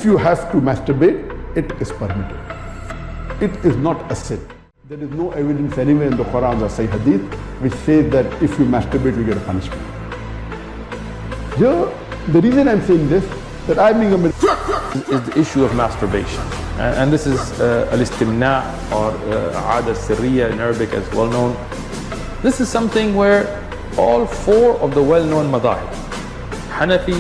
if you have to masturbate, it is permitted. It is not a sin. There is no evidence anywhere in the Quran or Sahih Hadith which says that if you masturbate, you get a punishment. Here, the reason I'm saying this, that I'm being a is the issue of masturbation. And this is al-istimna or aada sirriya in Arabic as well known. This is something where all four of the well-known madahib, Hanafi,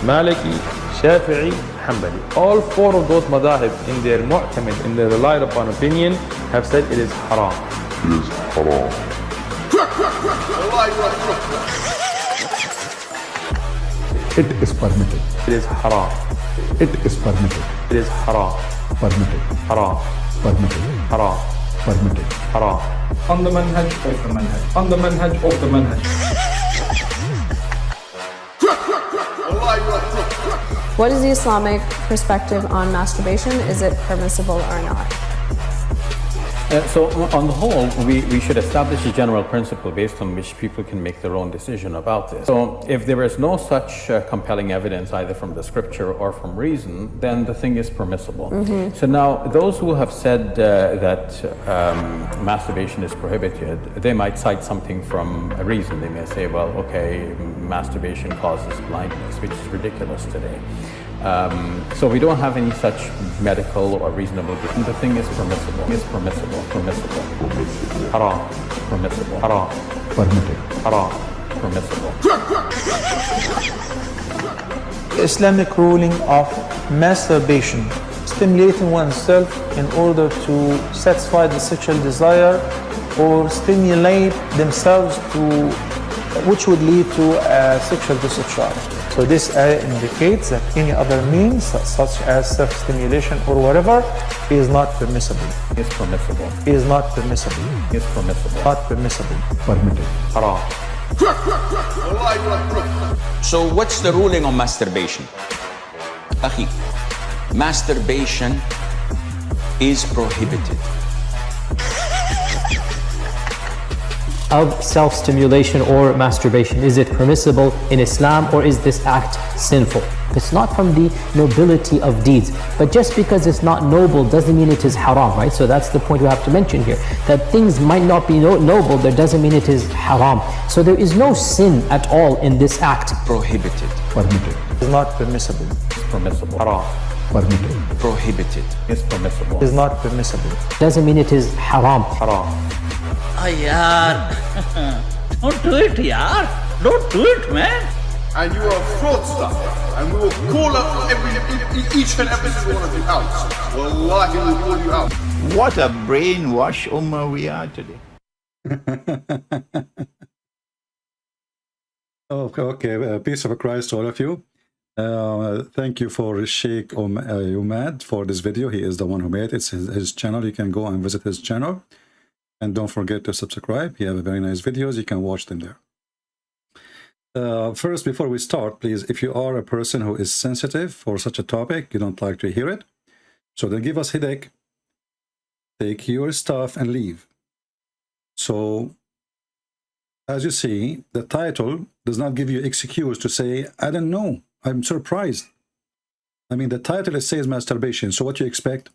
Maliki, Shafi'i, Hanbali, all four of those madahib in their mu'tamid, in their relied upon opinion, have said it is haram. It is haram. It is permitted. It is haram. It is permitted. It is haram. Permitted. Haram. Permitted. Haram. Permitted. Haram. On the manhaj, off the manhaj. On the manhaj, off the manhaj. What is the Islamic perspective on masturbation? Is it permissible or not? So on the whole, we should establish a general principle based on which people can make their own decision about this. So if there is no such compelling evidence either from the scripture or from reason, then the thing is permissible. So now those who have said that masturbation is prohibited, they might cite something from a reason. They may say, well, okay, masturbation causes blindness, which is ridiculous today. So we don't have any such medical or reasonable reason. The thing is permissible. Is permissible. Permissible. Haram. Permissible. Haram. Permitted. Haram. Permissible. Islamic ruling of masturbation, stimulating oneself in order to satisfy the sexual desire or stimulate themselves to, which would lead to a sexual discharge. So this indicates that any other means, such as self-stimulation or whatever, is not permissible. Is permissible. Is not permissible. Is permissible. Not permissible. Permitted. Haram. So what's the ruling on masturbation? Akhi, masturbation is prohibited. Of self-stimulation or masturbation, is it permissible in Islam or is this act sinful? It's not from the nobility of deeds, but just because it's not noble doesn't mean it is haram, right? So that's the point we have to mention here, that things might not be noble, that doesn't mean it is haram. So there is no sin at all in this act. Prohibited. Permitted. Is not permissible. Is permissible. Haram. Permitted. Prohibited. Is permissible. Is not permissible. Doesn't mean it is haram. Haram. Yaar, don't do it, yaar. Don't do it, man. And you are a fraudster. And we will call up each and every single one of you out. Wallahi, we will call you out. What a brainwash ummah we are today. Okay, peace of Christ to all of you. Thank you for Sheikh Umad for this video. He is the one who made it. It's his channel. You can go and visit his channel. And don't forget to subscribe. He has very nice videos. You can watch them there. First, before we start, please, if you are a person who is sensitive for such a topic, you don't like to hear it, so then give us headache, take your stuff and leave. So, as you see, the title does not give you excuse to say, I don't know, I'm surprised. I mean, the title, it says masturbation, so what do you expect?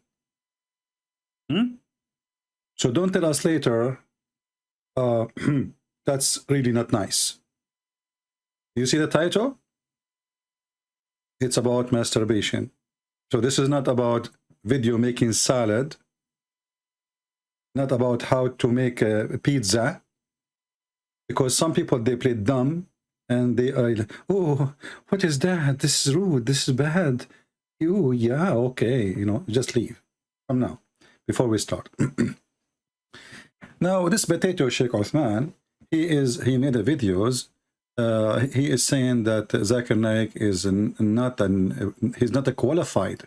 So don't tell us later, that's really not nice. You see the title? It's about masturbation. So this is not about video making salad, not about how to make a pizza, because some people, they play dumb and they are like, oh, what is that? This is rude. This is bad. Oh, yeah, okay. You know, just leave from now before we start. Now, this potato Sheikh Uthman, he made the videos. He is saying that Zakir Naik is he's not a qualified.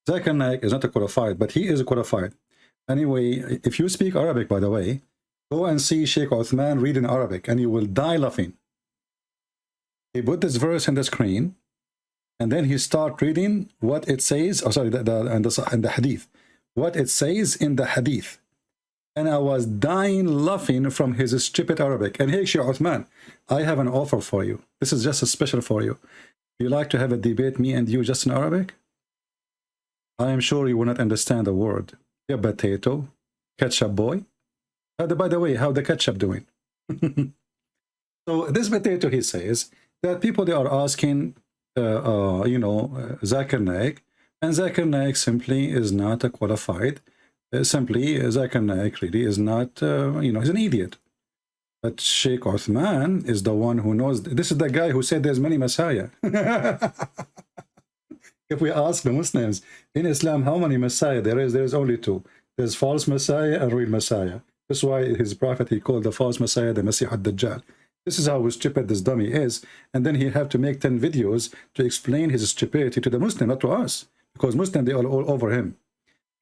Zakir Naik is not a qualified, but he is qualified. Anyway, if you speak Arabic, by the way, go and see Sheikh Uthman read in Arabic, and you will die laughing. He put this verse on the screen, and then he start reading what it says. Oh, sorry, and the hadith, what it says in the hadith. And I was dying laughing from his stupid Arabic. And hey, Sheikh Uthman, I have an offer for you. This is just a special for you. You like to have a debate, me and you, just in Arabic? I am sure you will not understand a word. Yeah, potato, ketchup boy. By the way, how the ketchup doing? So this potato, he says that people, they are asking, Zakir Naik, and Zakir Naik simply is not a qualified. Simply, Zakir Naik really is not, he's an idiot. But Sheikh Uthman is the one who knows. This is the guy who said there's many Messiah. If we ask the Muslims in Islam how many Messiah there is only two. There's false Messiah and real Messiah. That's why his prophet, he called the false Messiah the Masih ad-Dajjal. This is how stupid this dummy is. And then he have to make 10 videos to explain his stupidity to the Muslim, not to us. Because Muslims, they are all over him.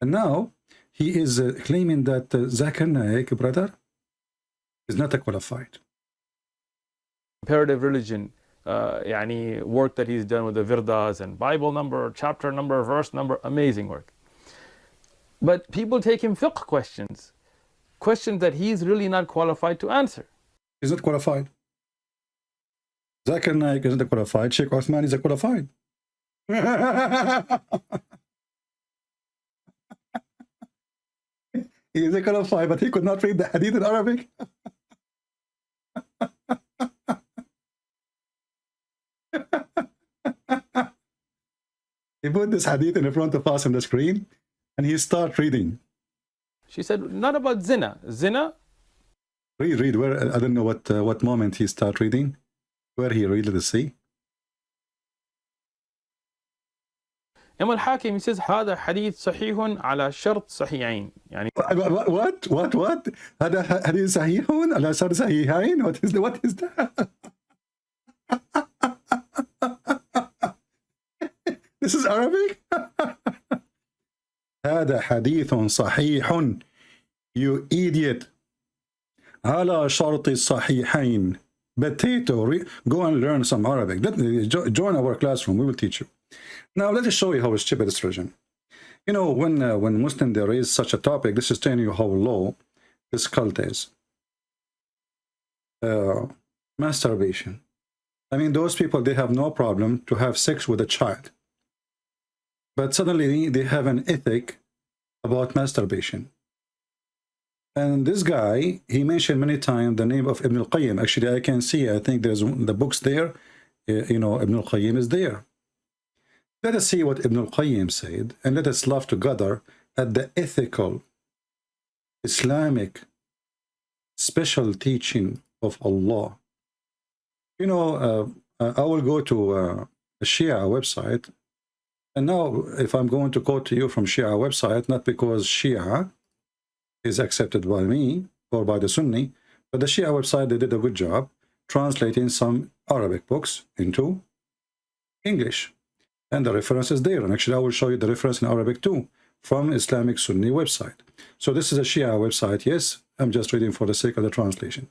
And now he is claiming that Zakir Naik, brother, is not a qualified. Comparative religion, work that he's done with the Virdas and Bible number, chapter number, verse number, amazing work. But people take him fiqh questions that he's really not qualified to answer. He's not qualified. Zakir Naik isn't qualified. Sheikh Uthman is a qualified. He is a qualified, but he could not read the hadith in Arabic. He put this hadith in front of us on the screen, and he started reading. She said, not about zina. Zina? Read. Where? I don't know what moment he started reading. Where he read the sea. Imam al-Hakim, he says, هذا حديث صحيح على شرط صحيحين. What? هذا حديث صحيح على شرط صحيحين? What is that? This is Arabic? هذا حديث صحيح. You idiot. على شرط الصحيحين. Potato. Go and learn some Arabic. Join our classroom. We will teach you. Now let us show you how stupid this religion. When Muslims, they raise such a topic, this is telling you how low this cult is. Masturbation. I mean, those people, they have no problem to have sex with a child. But suddenly they have an ethic about masturbation. And this guy, he mentioned many times the name of Ibn al-Qayyim. Actually, I can see, I think there's the books there. Ibn al-Qayyim is there. Let us see what Ibn al-Qayyim said, and let us laugh together at the ethical, Islamic, special teaching of Allah. I will go to a Shia website, and now if I'm going to quote to you from Shia website, not because Shia is accepted by me or by the Sunni, but the Shia website, they did a good job translating some Arabic books into English. And the reference is there. And actually, I will show you the reference in Arabic too, from Islamic Sunni website. So this is a Shia website. Yes, I'm just reading for the sake of the translation.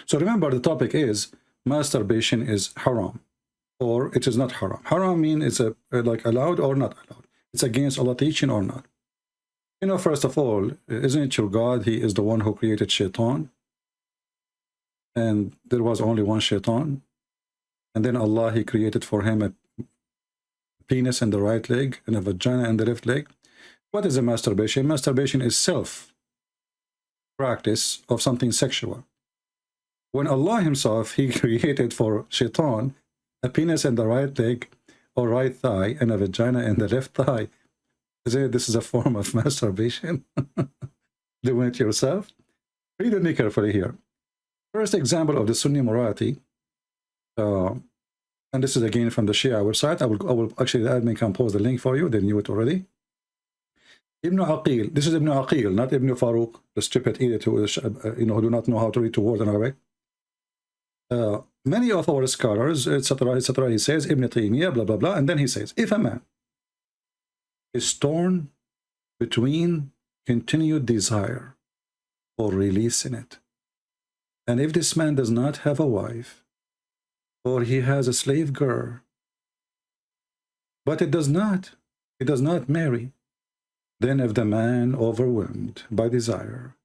So remember, the topic is masturbation is haram, or it is not haram. Haram means it's like allowed or not allowed. It's against Allah teaching or not. First of all, isn't it your God? He is the one who created shaitan. And there was only one shaitan. And then Allah, he created for him a penis in the right leg and a vagina in the left leg. What is a masturbation? Masturbation is self-practice of something sexual. When Allah himself, he created for shaitan a penis in the right leg or right thigh and a vagina in the left thigh, this is a form of masturbation? Doing it yourself? Read with me carefully here. First example of the Sunni morality, and this is again from the Shia website. I will actually, the admin can post the link for you. They knew it already. Ibn Aqil. This is Ibn Aqil, not Ibn Farouk, the stupid idiot who is, who do not know how to read two words in Arabic. Many of our scholars, etc., he says, Ibn Taymiyyah, blah, blah, blah, and then he says, if a man is torn between continued desire or releasing it, and if this man does not have a wife, or he has a slave girl, but he does not marry, then if the man overwhelmed by desire,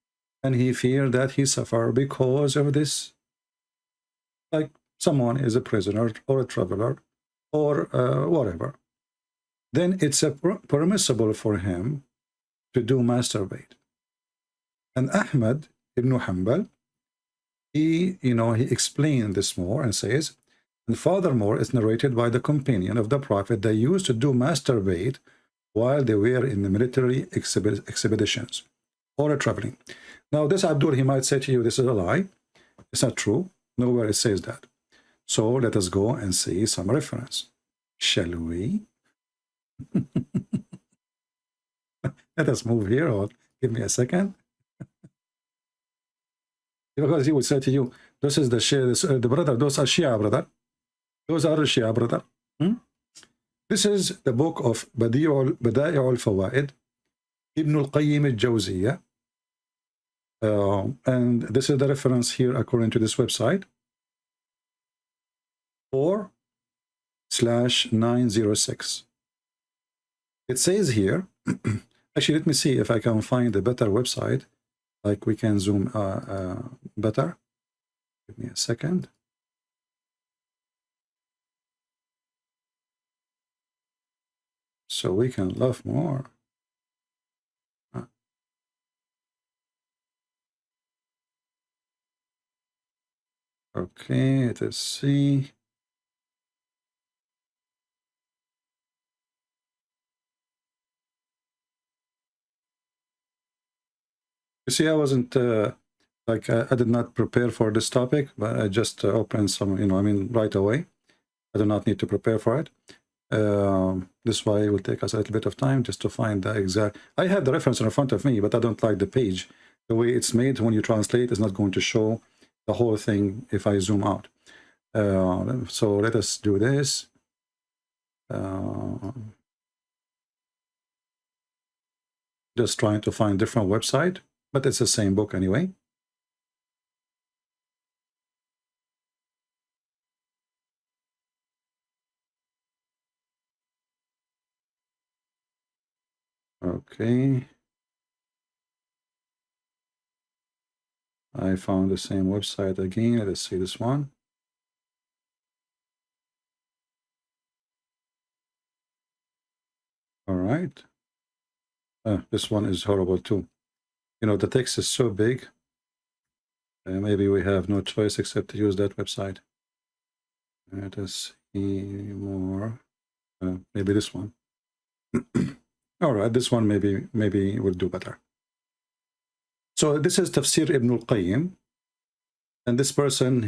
and he feared that he suffer because of this, like someone is a prisoner or a traveler or whatever, then it's permissible for him to do masturbate. And Ahmad ibn Hanbal, he explained this more and says, and furthermore, it's narrated by the companion of the Prophet, they used to do masturbate while they were in the military expeditions or traveling. Now, this Abdul, he might say to you, this is a lie. It's not true. Nowhere it says that. So let us go and see some reference. Shall we? Let us move here, or give me a second. Because he will say to you, this is the Shia, the brother, those are Shia, brother. Those are Shia, brother. This is the book of Bada'i al-Fawaid, Ibn al-Qayyim al-Jawziyah. And this is the reference here according to this website, 4/906. It says here, actually, let me see if I can find a better website, like we can zoom better. Give me a second. So we can love more. Okay, let's see. You see, I wasn't I did not prepare for this topic, but I just opened some, right away. I do not need to prepare for it. This is why it will take us a little bit of time just to find the exact. I have the reference in front of me, but I don't like the page. The way it's made when you translate is not going to show the whole thing if I zoom out. So let us do this. Just trying to find different website, but it's the same book anyway. Okay. I found the same website again. Let's see this one. All right. This one is horrible too. The text is so big. Maybe we have no choice except to use that website. Let us see more. Maybe this one. All right, this one maybe will do better. So this is Tafsir Ibn al-Qayyim, and this person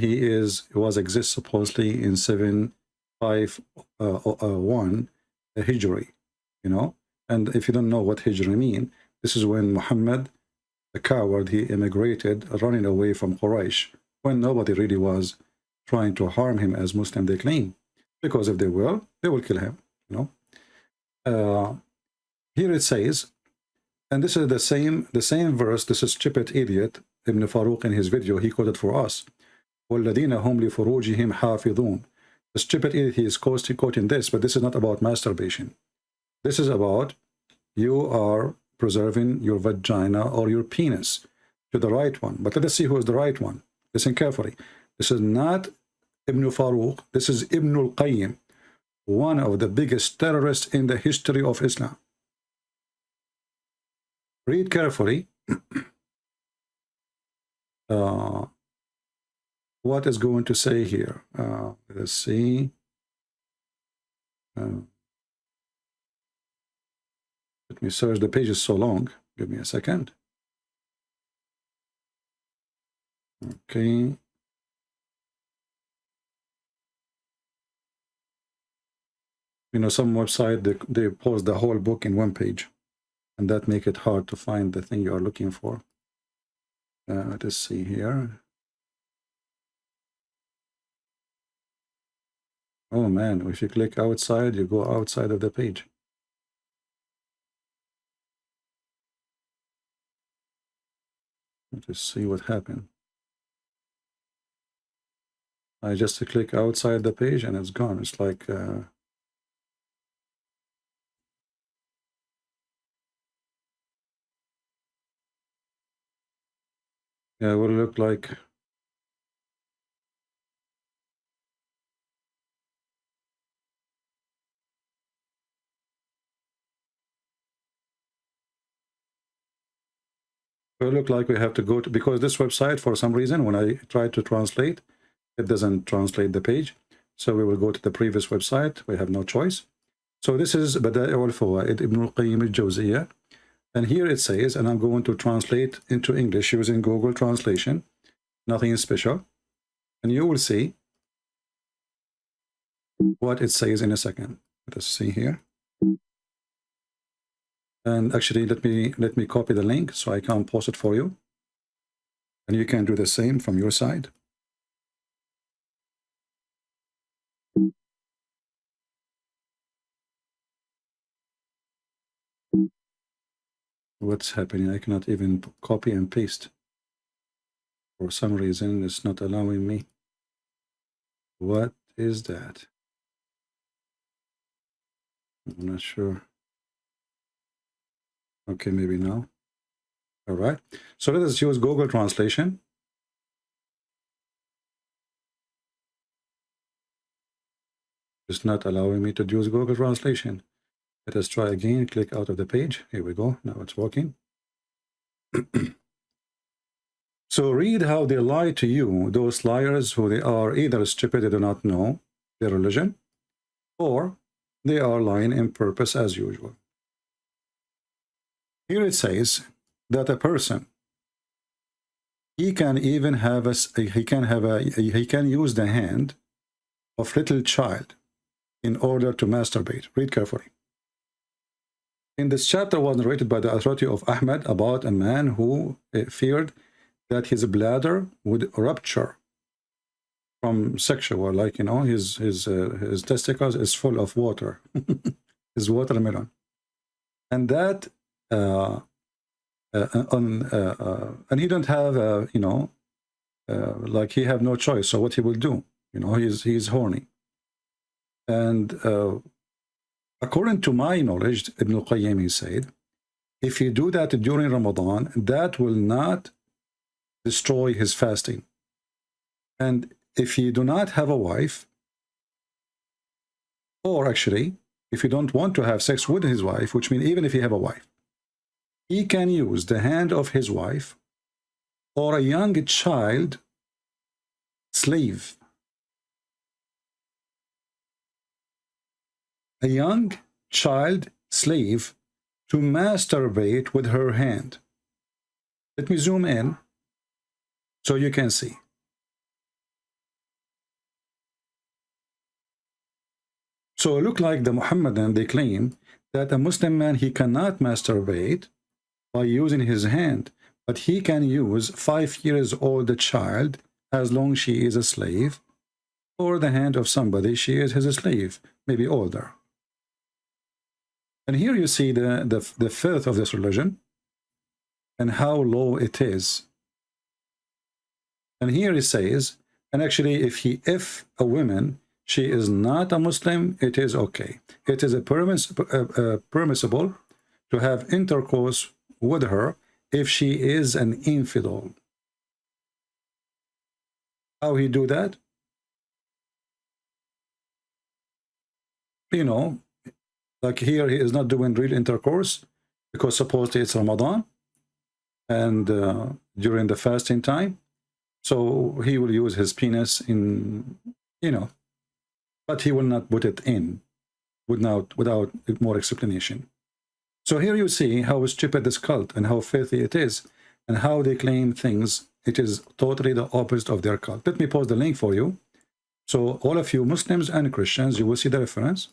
was exists supposedly in 751 Hijri, And if you don't know what Hijri mean, this is when Muhammad, the coward, he immigrated, running away from Quraysh, when nobody really was trying to harm him as Muslim they claim, because if they will kill him. Here it says, and this is the same verse. This is stupid idiot Ibn Farouk in his video. He quoted for us. وَالَّذِينَ هُمْ لِفُرُوجِهِمْ حَافِظُونَ. The stupid idiot, he is quoting this, but this is not about masturbation. This is about you are preserving your vagina or your penis to the right one. But let us see who is the right one. Listen carefully. This is not Ibn Farouk. This is Ibn al-Qayyim, one of the biggest terrorists in the history of Islam. Read carefully what is going to say here. Let's see. Let me search. The page is so long. Give me a second. Okay. Some website, they post the whole book in one page, and that make it hard to find the thing you are looking for. Let's see here. Oh man, if you click outside, you go outside of the page. Let's see what happened. I just click outside the page and it's gone. It's like yeah, it will look like So it look like we have to go to, because this website, for some reason, when I try to translate, it doesn't translate the page. So we will go to the previous website. We have no choice. So this is Badā'i'u al-Fawā'id Ibn al-Qayyim al-Jawziyyah. And here it says, and I'm going to translate into English using Google Translation. Nothing special. And you will see what it says in a second. Let us see here. And actually, let me copy the link so I can post it for you. And you can do the same from your side. What's happening? I cannot even copy and paste. For some reason, it's not allowing me. What is that? I'm not sure. Okay, maybe now. All right. So let us use Google Translation. It's not allowing me to use Google Translation. Let us try again. Click out of the page. Here we go. Now it's working. So read how they lie to you, those liars who they are either stupid, they do not know their religion, or they are lying in purpose as usual. Here it says that a person, he can even have he can use the hand of little child in order to masturbate. Read carefully. In this chapter was narrated by the authority of Ahmad about a man who feared that his bladder would rupture from sexual, like, you know, his testicles is full of water, his watermelon, and that and he don't have you know, like he have no choice. So what he will do, you know, he's horny. And according to my knowledge, Ibn al-Qayyim, he said, if you do that during Ramadan, that will not destroy his fasting. And if you do not have a wife, or actually, if you don't want to have sex with his wife, which means even if you have a wife, he can use the hand of his wife or a young child slave. A young child slave to masturbate with her hand. Let me zoom in so you can see. So it look like the Muhammadan, they claim that a Muslim man, he cannot masturbate by using his hand, but he can use 5 years old child as long as she is a slave, or the hand of somebody, she is his slave, maybe older. And here you see the filth of this religion and how low it is. And here it says, and actually if a woman, she is not a Muslim, it is okay. It is permissible to have intercourse with her if she is an infidel. How he do that? You know, like here he is not doing real intercourse because supposedly it's Ramadan and during the fasting time. So he will use his penis in, you know, but he will not put it in without more explanation. So here you see how stupid this cult and how filthy it is and how they claim things. It is totally the opposite of their cult. Let me post the link for you. So all of you Muslims and Christians, you will see the reference.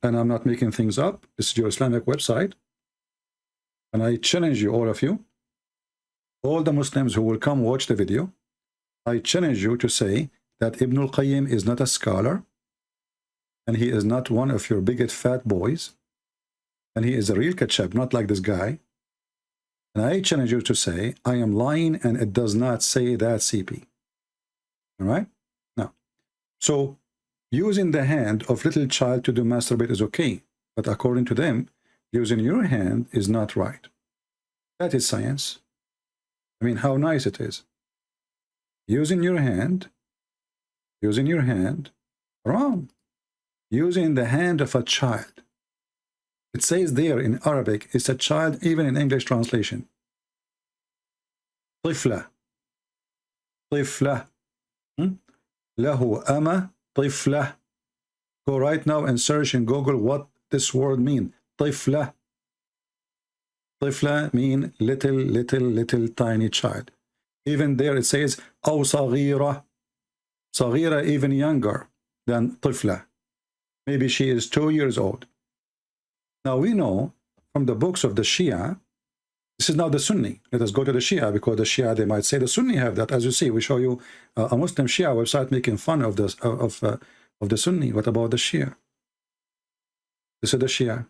And I'm not making things up. This is your Islamic website. And I challenge you, all of you, all the Muslims who will come watch the video, I challenge you to say that Ibn al-Qayyim is not a scholar, and he is not one of your bigot fat boys, and he is a real ketchup, not like this guy. And I challenge you to say, I am lying, and it does not say that, CP. All right? Now, so using the hand of little child to do masturbate is okay, but according to them, using your hand is not right. That is science. I mean, how nice it is. Using your hand, wrong. Using the hand of a child. It says there in Arabic, it's a child, even in English translation. طفلة. طفلة. له أما طفلة. Go right now and search in Google what this word means. طفلة. طفلة mean little tiny child. Even there it says أو صغيرة. صغيرة even younger than طفلة. Maybe she is 2 years old. Now we know from the books of the Shia, this is now the Sunni. Let us go to the Shia, because the Shia, they might say the Sunni have that. As you see, we show you a Muslim Shia website making fun of this of the Sunni. What about the Shia? This is the Shia.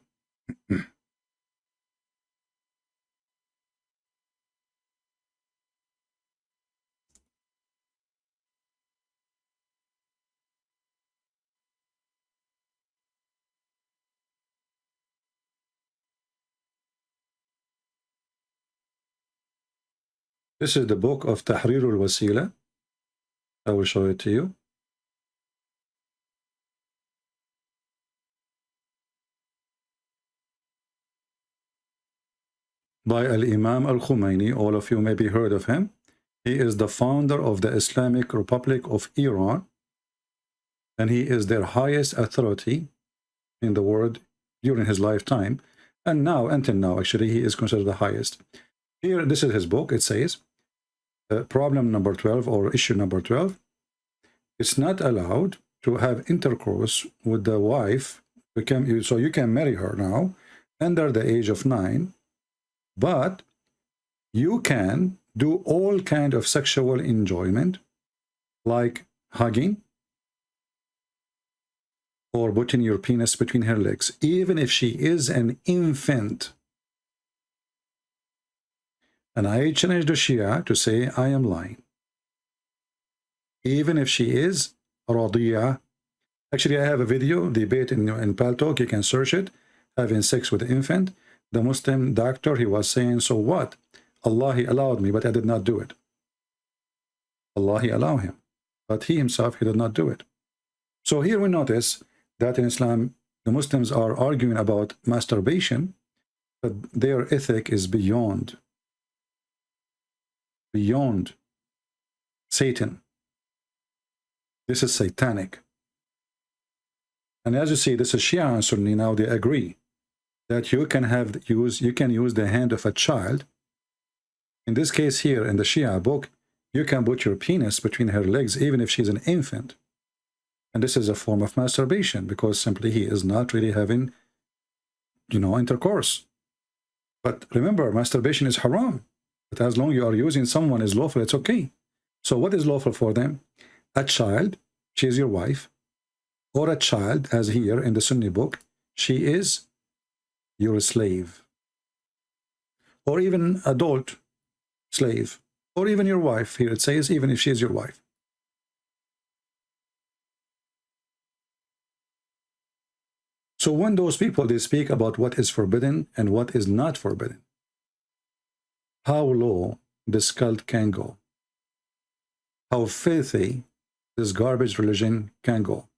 This is the book of Tahrir al-Wasila. I will show it to you. By Al-Imam al-Khomeini. All of you maybe heard of him. He is the founder of the Islamic Republic of Iran, and he is their highest authority in the world during his lifetime. And now, until now, actually, he is considered the highest. Here, this is his book. It says, problem number 12, or issue number 12, it's not allowed to have intercourse with the wife. So you can marry her now under the age of 9, but you can do all kind of sexual enjoyment, like hugging or putting your penis between her legs, even if she is an infant. And I challenge the Shia to say I am lying. Even if she is radiyah. Actually, I have a video debate in Paltalk. You can search it. Having sex with the infant. The Muslim doctor, he was saying, so what? Allah, he allowed me, but I did not do it. Allah, he allowed him. But he himself, he did not do it. So here we notice that in Islam, the Muslims are arguing about masturbation, but their ethic is beyond Satan. This is satanic. And as you see, this is Shia and Sunni. Now they agree that you can use the hand of a child. In this case here in the Shia book, you can put your penis between her legs even if she's an infant. And this is a form of masturbation, because simply he is not really having, intercourse. But remember, masturbation is haram. But as long as you are using someone is lawful, it's okay. So what is lawful for them? A child, she is your wife. Or a child, as here in the Sunni book, she is your slave. Or even adult slave. Or even your wife. Here it says, even if she is your wife. So when those people, they speak about what is forbidden and what is not forbidden, how low this cult can go, how filthy this garbage religion can go.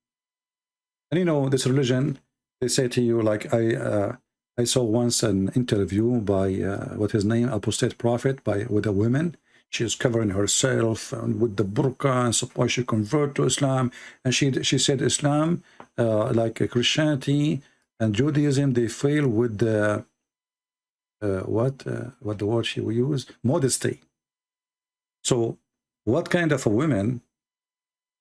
And this religion, they say to you, like I saw once an interview by what his name, apostate prophet, with a woman. She is covering herself with the burqa and suppose she convert to Islam. And she said Islam, like Christianity and Judaism, they fail with the what the word she will use? Modesty. So what kind of a woman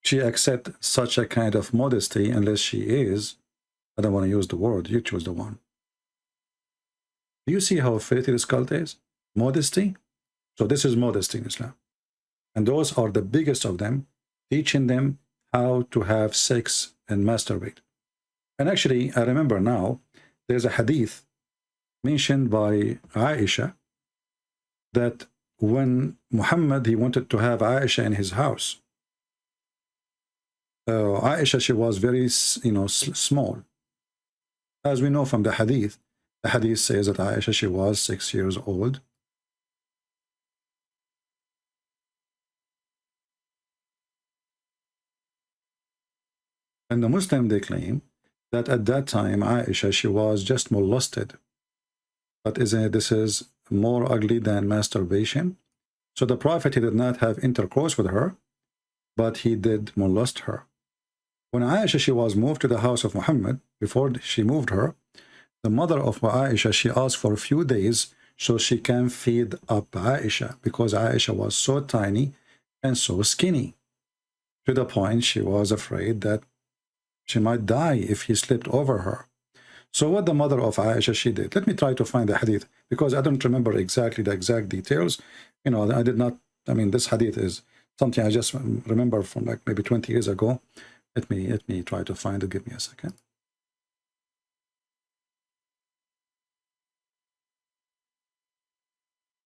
she accept such a kind of modesty unless she is, I don't want to use the word, you choose the one. Do you see how filthy this cult is? Modesty. So this is modesty in Islam. And those are the biggest of them, teaching them how to have sex and masturbate. And actually, I remember now, there's a hadith mentioned by Aisha that when Muhammad, he wanted to have Aisha in his house, Aisha, she was very, small. As we know from the hadith says that Aisha, she was 6 years old. And the Muslim, they claim that at that time, Aisha, she was just molested. But isn't it, this is more ugly than masturbation? So the Prophet, he did not have intercourse with her, but he did molest her. When Aisha, she was moved to the house of Muhammad, before she moved her, the mother of Aisha, she asked for a few days so she can feed up Aisha, because Aisha was so tiny and so skinny, to the point she was afraid that she might die if he slept over her. So what the mother of Aisha, she did, let me try to find the hadith, because I don't remember exactly the exact details. You know, I did not, I mean, this hadith is something I just remember from like maybe 20 years ago. Let me try to find it. Give me a second.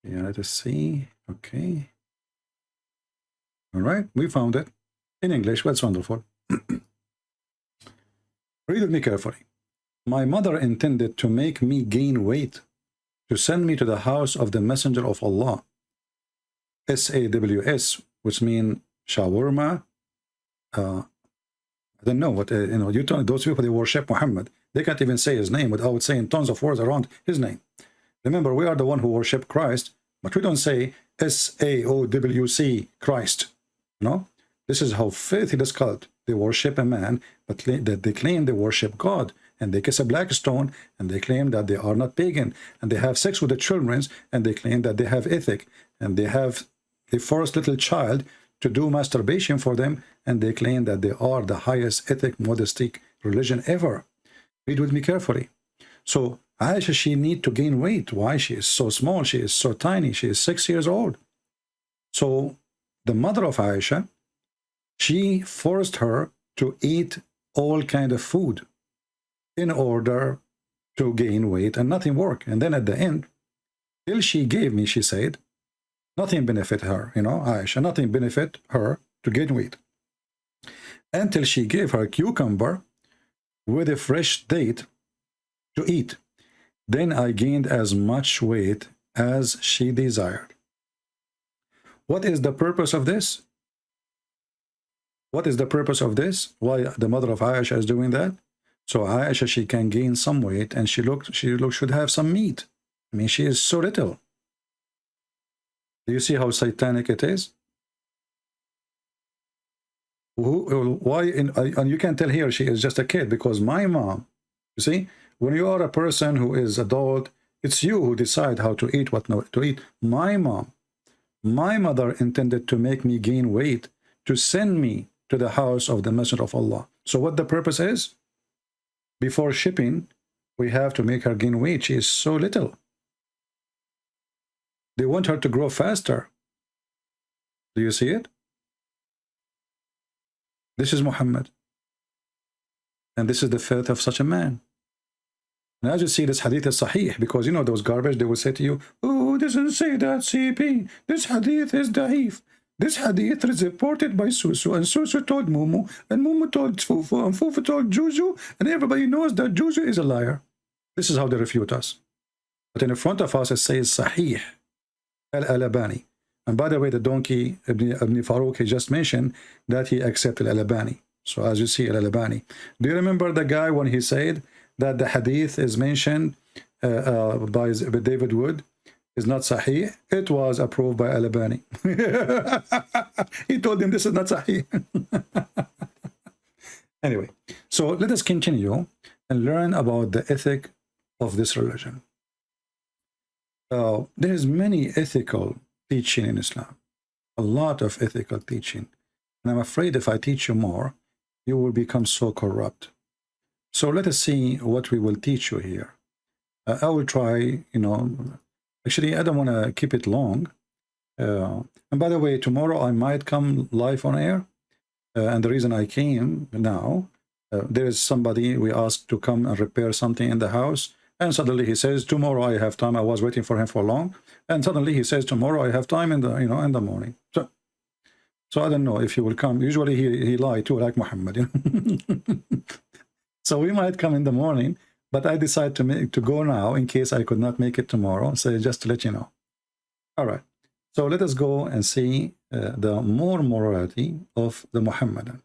Yeah, let us see. Okay. All right, we found it in English. That's wonderful. Read with me carefully. My mother intended to make me gain weight, to send me to the house of the Messenger of Allah. SAWS, which mean shawarma. I don't know what, you know, you tell those people, they worship Muhammad. They can't even say his name without saying tons of words around his name. Remember, we are the one who worship Christ, but we don't say SAOWC, Christ. No, this is how filthy this cult. They worship a man, but they claim they worship God, and they kiss a black stone, and they claim that they are not pagan, and they have sex with the children, and they claim that they have ethic, and they force little child to do masturbation for them, and they claim that they are the highest ethic, modestic religion ever. Read with me carefully. So Aisha, she need to gain weight. Why? She is so small, she is so tiny, she is 6 years old. So the mother of Aisha, she forced her to eat all kind of food in order to gain weight, and nothing worked. And then at the end, till she gave me, she said, nothing benefit her, you know, Aisha, nothing benefit her to gain weight. Until she gave her cucumber with a fresh date to eat. Then I gained as much weight as she desired. What is the purpose of this? What is the purpose of this? Why the mother of Aisha is doing that? So Aisha, she can gain some weight, and she should have some meat. I mean, she is so little. Do you see how satanic it is? Why? And you can tell here she is just a kid, because my mom, you see, when you are a person who is adult, it's you who decide how to eat, what not to eat. My mom, my mother intended to make me gain weight, to send me to the house of the Messenger of Allah. So what the purpose is? Before shipping, we have to make her gain weight. She is so little. They want her to grow faster. Do you see it? This is Muhammad. And this is the faith of such a man. And as you see, this hadith is sahih, because you know those garbage, they will say to you, oh, it doesn't say that, CP. This hadith is da'if. This hadith is reported by Susu, and Susu told Mumu, and Mumu told Fufu, and Fufu told Juju, and everybody knows that Juju is a liar. This is how they refute us. But in front of us, it says Sahih al-Albani. And by the way, the donkey, Ibn Farouk, he just mentioned that he accepted al-Albani. So as you see, al-Albani. Do you remember the guy when he said that the hadith is mentioned by David Wood is not Sahih? It was approved by al-Albani. He told him this is not Sahih. Anyway, so let us continue and learn about the ethic of this religion. There is many ethical teaching in Islam, a lot of ethical teaching, and I'm afraid if I teach you more, you will become so corrupt. So let us see what we will teach you here. I will try, you know, actually I don't want to keep it long. And by the way, tomorrow I might come live on air, and the reason I came now, there is somebody we asked to come and repair something in the house, and suddenly he says, tomorrow I have time. I was waiting for him for long, and suddenly he says, tomorrow I have time in the, you know, in the morning. So I don't know if he will come. Usually he lied too, like Muhammad. You know? So we might come in the morning, but I decided to go now in case I could not make it tomorrow. So just to let you know. All right. So let us go and see the more morality of the Muhammadan.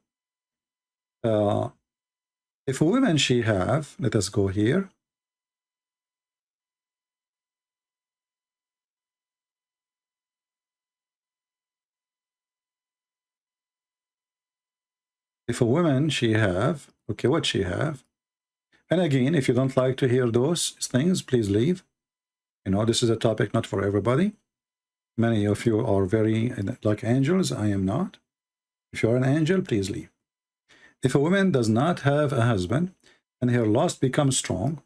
If women she have, let us go here. If a woman she have, okay, what she have, and again, if you don't like to hear those things, please leave. You know, this is a topic not for everybody. Many of you are very like angels. I am not. If you're an angel, please leave. If a woman does not have a husband and her lust becomes strong,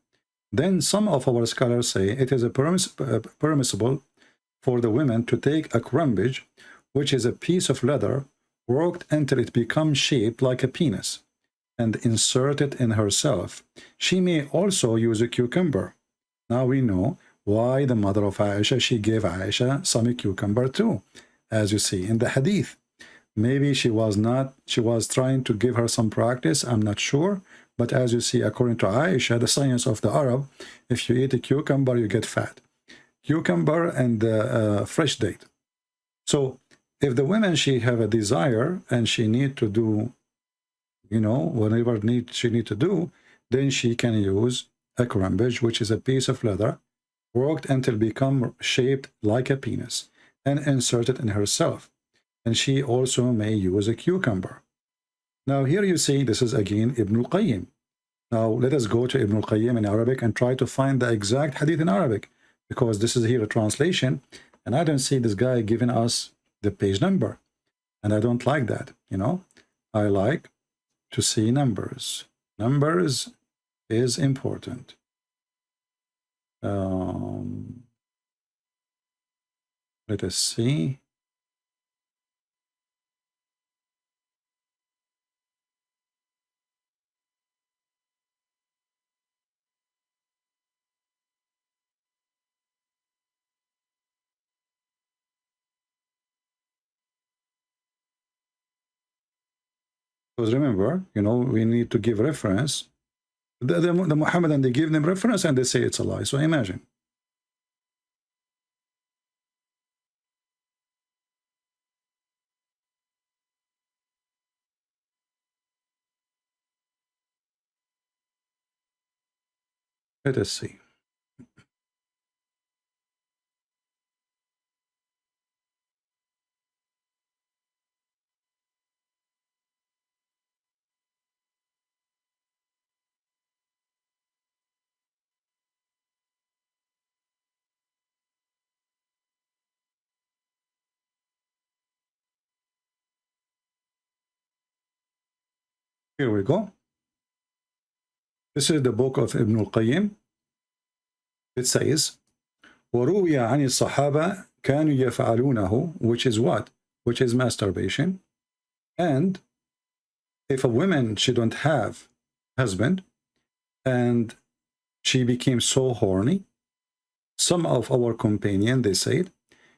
then some of our scholars say it is permissible for the women to take a crumbage, which is a piece of leather worked until it becomes shaped like a penis, and insert it in herself. She may also use a cucumber. Now we know why the mother of Aisha, she gave Aisha some cucumber too, as you see in the hadith. Maybe she was trying to give her some practice, I'm not sure. But as you see, according to Aisha, the science of the Arab, if you eat a cucumber, you get fat. Cucumber and fresh date. So if the woman, she have a desire and she need to do, you know, whatever she need to do, then she can use a crumbage, which is a piece of leather worked until become shaped like a penis, and insert it in herself. And she also may use a cucumber. Now here you see, this is again Ibn al-Qayyim. Now let us go to Ibn al-Qayyim in Arabic and try to find the exact hadith in Arabic, because this is here a translation, and I don't see this guy giving us the page number. And I don't like that, you know. I like to see numbers. Numbers is important. Let us see. Because remember, you know, we need to give reference. The Muhammadan, they give them reference and they say it's a lie. So imagine. Let us see. Here we go. This is the book of Ibn al-Qayyim. It says, وَرُوِيَ عَنِ الصَّحَابَةِ كَانُوا يَفْعَلُونَهُ, which is what? Which is masturbation. And if a woman, she don't have husband, and she became so horny, some of our companions, they said,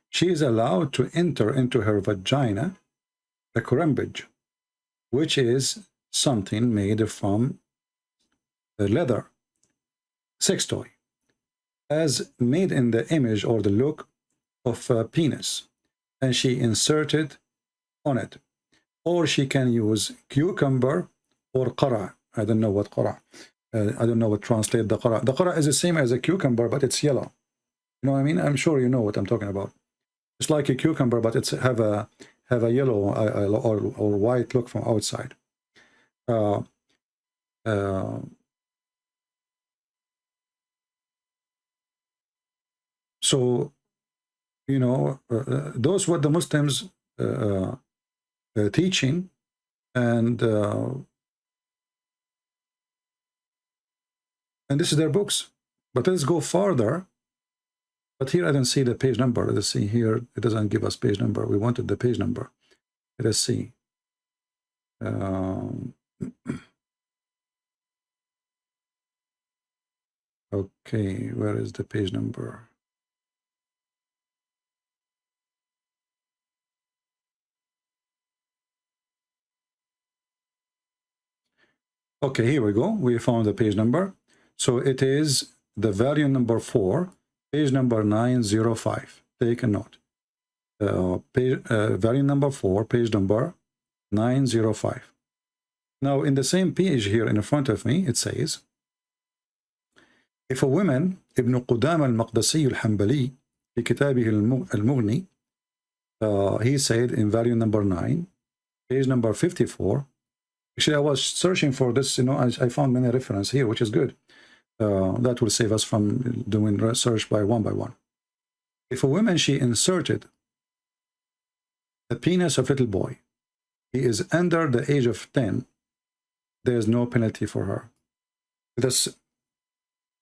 she is allowed to enter into her vagina a crumbage, which is something made from leather, sex toy, as made in the image or the look of a penis, and she inserted on it. Or she can use cucumber or qara. I don't know what qara. I don't know what translate the qara. The qara is the same as a cucumber, but it's yellow. You know what I mean? I'm sure you know what I'm talking about. It's like a cucumber, but it's have a yellow or white look from outside. So, you know, those were the Muslims teaching, and this is their books. But let's go farther. But here I don't see the page number. Let's see here. It doesn't give us page number. We wanted the page number. Let us see. Okay, where is the page number? Okay, here we go. We found the page number. So it is the volume number 4, page number 905. Take a note. Volume number 4, page number 905. Now, in the same page here in front of me, it says, if a woman, Ibn Qudama al-Maqdisi al-Hanbali, في كتابه المغني, he said in volume number 9, page number 54, Actually, I was searching for this, you know, I found many references here, which is good. That will save us from doing research by one. If a woman, she inserted the penis of little boy, he is under the age of 10, there is no penalty for her. Let us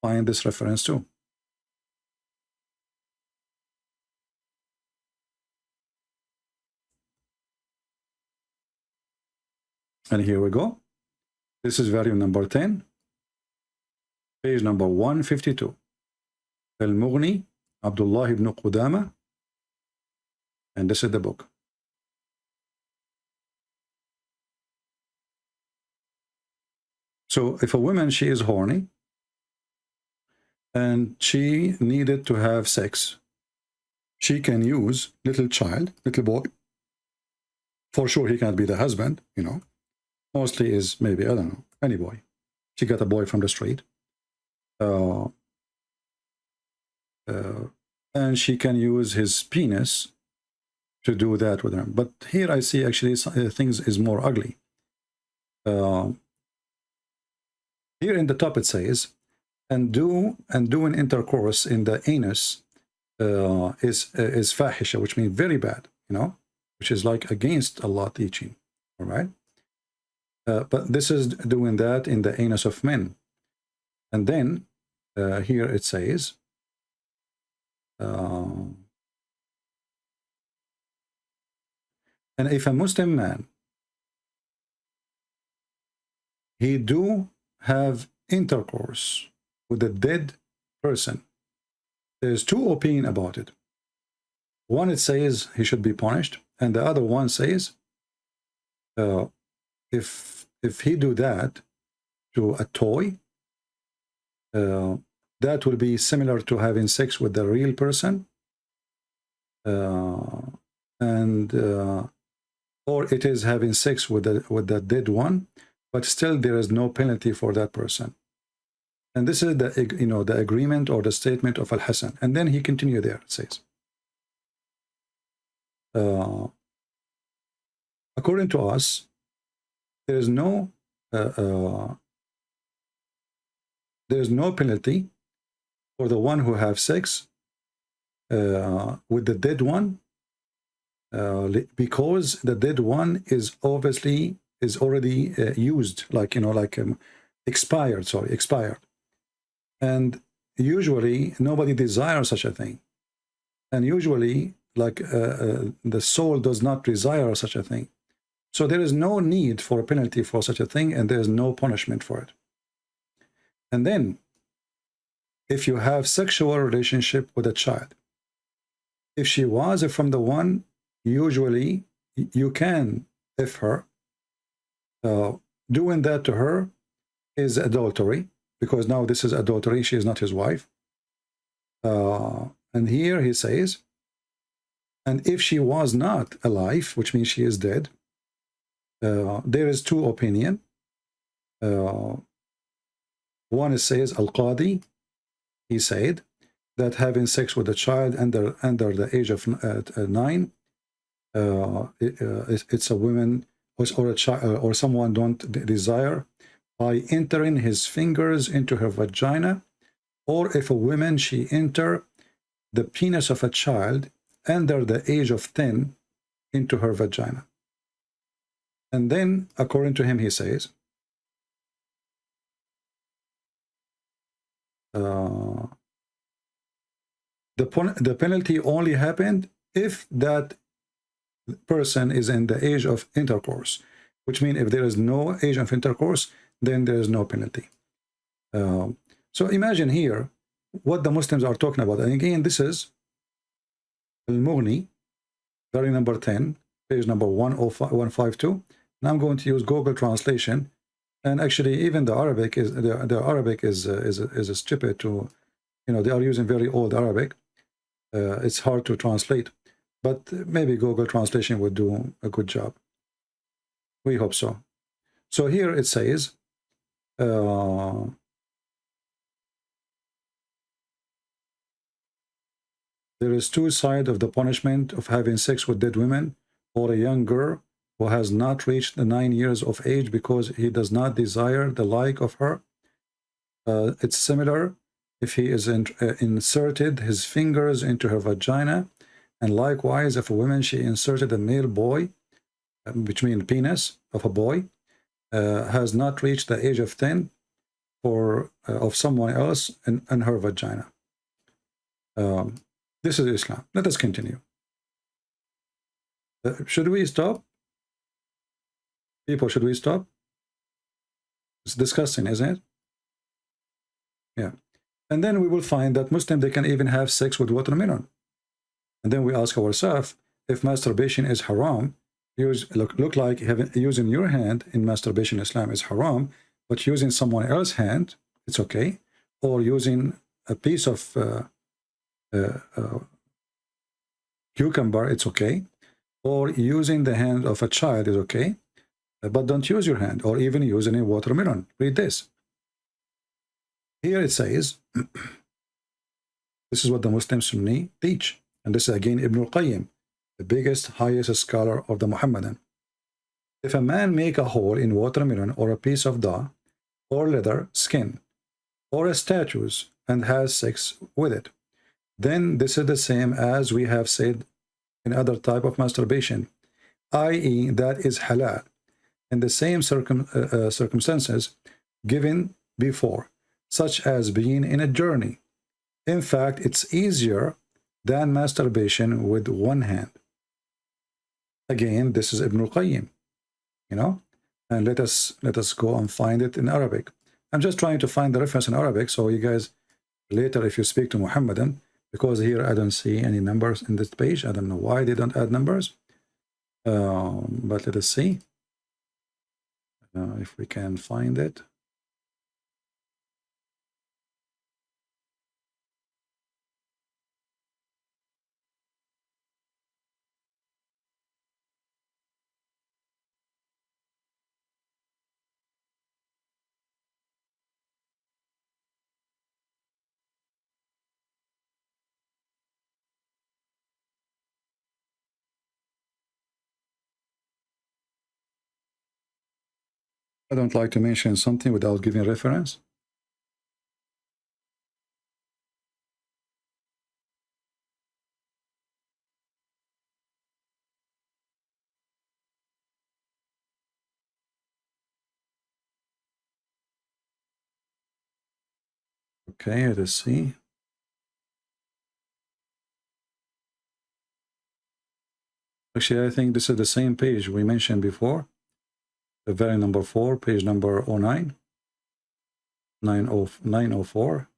find this reference too. And here we go. This is volume number 10, page number 152. Al-Mughni, Abdullah ibn Qudama, and this is the book. So if a woman, she is horny, and she needed to have sex, she can use little child, little boy. For sure, he can't be the husband, you know. Mostly is maybe, I don't know, any boy. She got a boy from the street. And she can use his penis to do that with him. But here I see actually things is more ugly. Here in the top it says, and doing intercourse in the anus is fahisha, which means very bad, you know, which is like against Allah teaching, all right? But this is doing that in the anus of men. And then here it says, and if a Muslim man, he do have intercourse with a dead person, there's two opinions about it. One, it says he should be punished, and the other one says if he do that to a toy, that will be similar to having sex with the real person, or it is having sex with the dead one, but still there is no penalty for that person. And this is the, you know, the agreement or the statement of Al-Hasan. And then he continued there, it says, according to us, there is no penalty for the one who have sex with the dead one, because the dead one is obviously already used, like, you know, like expired. And usually nobody desires such a thing, and usually like the soul does not desire such a thing. So there is no need for a penalty for such a thing, and there is no punishment for it. And then, if you have sexual relationship with a child, if she was from the one, usually you can, if her, doing that to her is adultery, because now this is adultery, she is not his wife. And here he says, and if she was not alive, which means she is dead, there is two opinions. One is says Al-Qadi, he said that having sex with a child under the age of 9, it's a woman or a child or someone don't desire by entering his fingers into her vagina, or if a woman she enter the penis of a child under the age of 10 into her vagina. And then, according to him, he says, the penalty only happened if that person is in the age of intercourse, which means if there is no age of intercourse, then there is no penalty. So imagine here what the Muslims are talking about. And again, this is Al-Mughni, volume number 10, page number 152. And I'm going to use Google translation. And actually, even the Arabic is the Arabic is stupid to, you know, they are using very old Arabic. It's hard to translate, but maybe Google translation would do a good job. We hope so. So here it says, there is two sides of the punishment of having sex with dead women or a young girl who has not reached the 9 years of age because he does not desire the like of her. It's similar if he is inserted his fingers into her vagina, and likewise if a woman she inserted a male boy, which means penis of a boy, has not reached the age of 10 for of someone else in her vagina. This is Islam. Let us continue. Should we stop? People, should we stop? It's disgusting, isn't it? Yeah. And then we will find that Muslims, they can even have sex with watermelon. And then we ask ourselves, if masturbation is haram, look like using your hand in masturbation in Islam is haram, but using someone else's hand, it's okay. Or using a piece of cucumber, it's okay. Or using the hand of a child is okay. But don't use your hand, or even use any watermelon. Read this. Here it says, this is what the Muslim Sunni teach. And this is again Ibn al-Qayyim, the biggest, highest scholar of the Muhammadan. If a man make a hole in watermelon or a piece of dough or leather, skin, or a statue and has sex with it, then this is the same as we have said in other type of masturbation, i.e. that is halal, in the same circumstances given before, such as being in a journey. In fact, it's easier than masturbation with one hand. Again, this is Ibn al-Qayyim, you know, and let us go and find it in Arabic. I'm just trying to find the reference in Arabic, so you guys later, if you speak to Muhammadan, because here I don't see any numbers in this page. I don't know why they don't add numbers, but let us see if we can find it. I don't like to mention something without giving reference. Okay, let's see. Actually, I think this is the same page we mentioned before. The very number 4, page number 09, 904,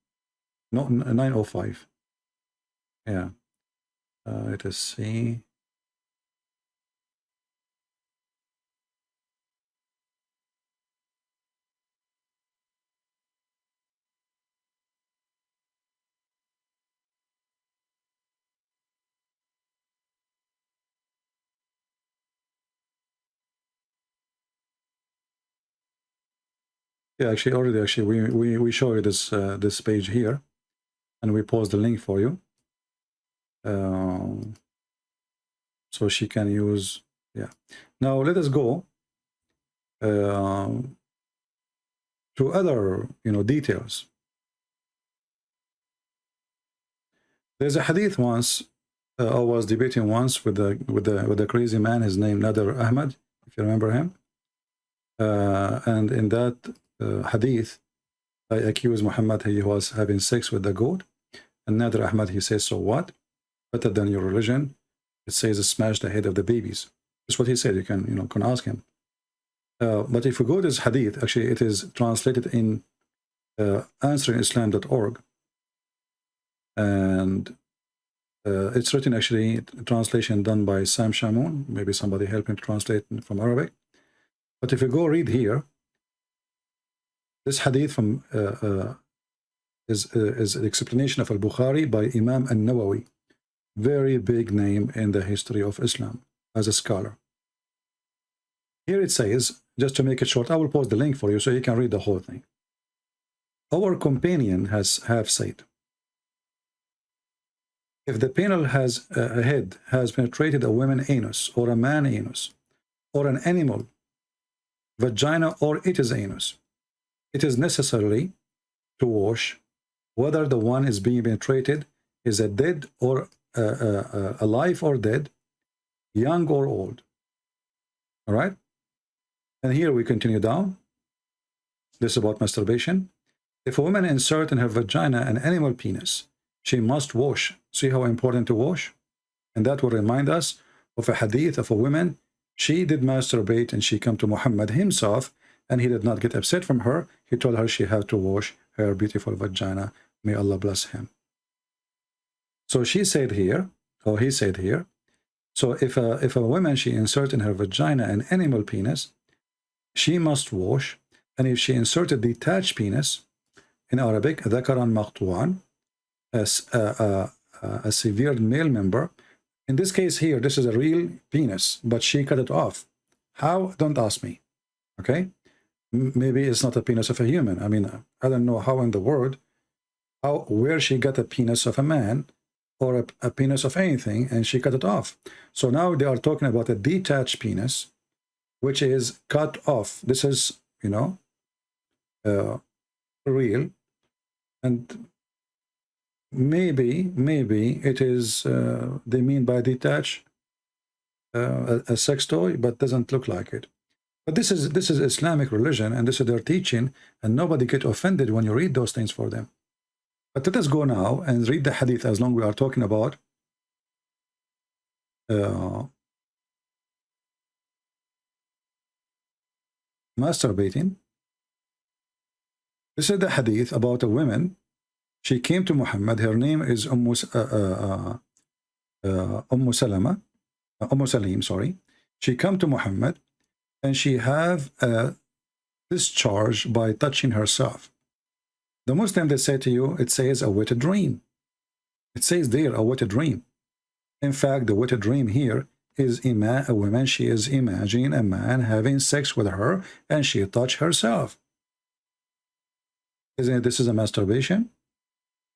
no, 905. Yeah. Let us see. Yeah, actually, we show you this this page here, and we post the link for you, so she can use. Yeah. Now let us go to other details. There's a hadith once. I was debating once with the crazy man. His name Nader Ahmad, if you remember him, and in that hadith, I accuse Muhammad he was having sex with the goat, and Nader Ahmad he says, so what? Better than your religion. It says smash the head of the babies. That's what he said. You can ask him. But if we go to this hadith, actually it is translated in answeringislam.org, and it's written actually translation done by Sam Shamoun. Maybe somebody help him to translate from Arabic. But if you go read here, this hadith from is an explanation of Al-Bukhari by Imam An-Nawawi, very big name in the history of Islam as a scholar. Here it says, just to make it short, I will post the link for you so you can read the whole thing. Our companion have said, if the penal head has penetrated a woman's anus or a man's anus, or an animal vagina or its anus, it is necessary to wash whether the one is being penetrated is a dead or alive or dead, young or old. All right? And here we continue down. This is about masturbation. If a woman insert in her vagina an animal penis, she must wash. See how important to wash? And that will remind us of a hadith of a woman. She did masturbate and she came to Muhammad himself, and he did not get upset from her. He told her she had to wash her beautiful vagina. May Allah bless him. So she said here, or he said here, so if a woman, she insert in her vagina an animal penis, she must wash. And if she inserted detached penis, in Arabic, ذكرا مقطوعا, a severed male member. In this case here, this is a real penis, but she cut it off. How? Don't ask me. Okay? Maybe it's not a penis of a human. I mean, I don't know how in the world, where she got a penis of a man or a penis of anything, and she cut it off. So now they are talking about a detached penis, which is cut off. This is, you know, real. And maybe it is, they mean by detached, a sex toy, but doesn't look like it. But this is Islamic religion, and this is their teaching, and nobody get offended when you read those things for them. But let us go now and read the hadith, as long as we are talking about masturbating. This is the hadith about a woman. She came to Muhammad. Her name is Salim, sorry. She came to Muhammad, and she have a discharge by touching herself. The Muslim, they say to you, it says a wet dream. It says there a wet dream. In fact, the wet dream here is a woman, she is imagining a man having sex with her, and she touched herself. Isn't it, this is a masturbation?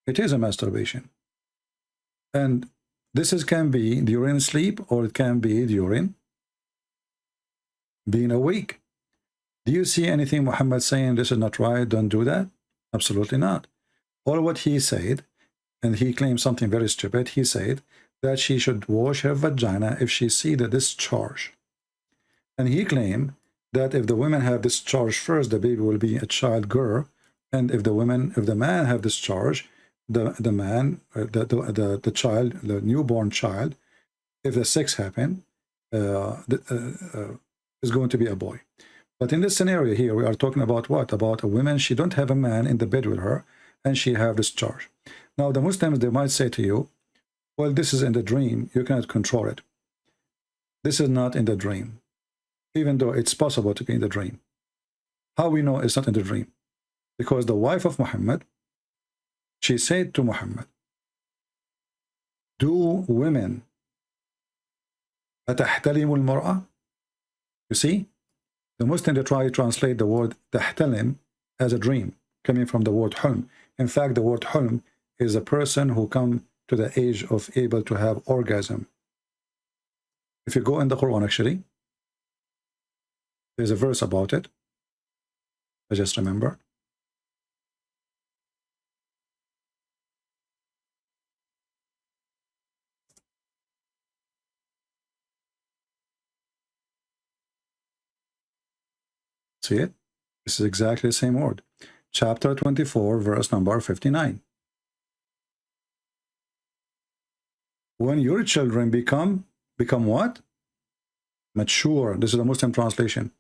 It is a masturbation. And this can be during sleep, or it can be during being awake. Do you see anything Muhammad saying this is not right, don't do that? Absolutely not. All what he said, and he claimed something very stupid, he said that she should wash her vagina if she see the discharge. And he claimed that if the women have discharge first, the baby will be a child girl, and if the man have discharge, the child, the newborn child, if the sex happen, is going to be a boy. But in this scenario here, we are talking about what? About a woman, she don't have a man in the bed with her, and she have discharge. Now, the Muslims, they might say to you, well, this is in the dream, you cannot control it. This is not in the dream, even though it's possible to be in the dream. How we know it's not in the dream? Because the wife of Muhammad, she said to Muhammad, do women أتحتلم المرأة? You see, the Muslim, they try to translate the word tahtalim as a dream, coming from the word hulm. In fact, the word hulm is a person who come to the age of able to have orgasm. If you go in the Quran, actually, there's a verse about it. I just remember. See it? This is exactly the same word. Chapter 24, verse number 59. When your children become what? Mature. This is a Muslim translation.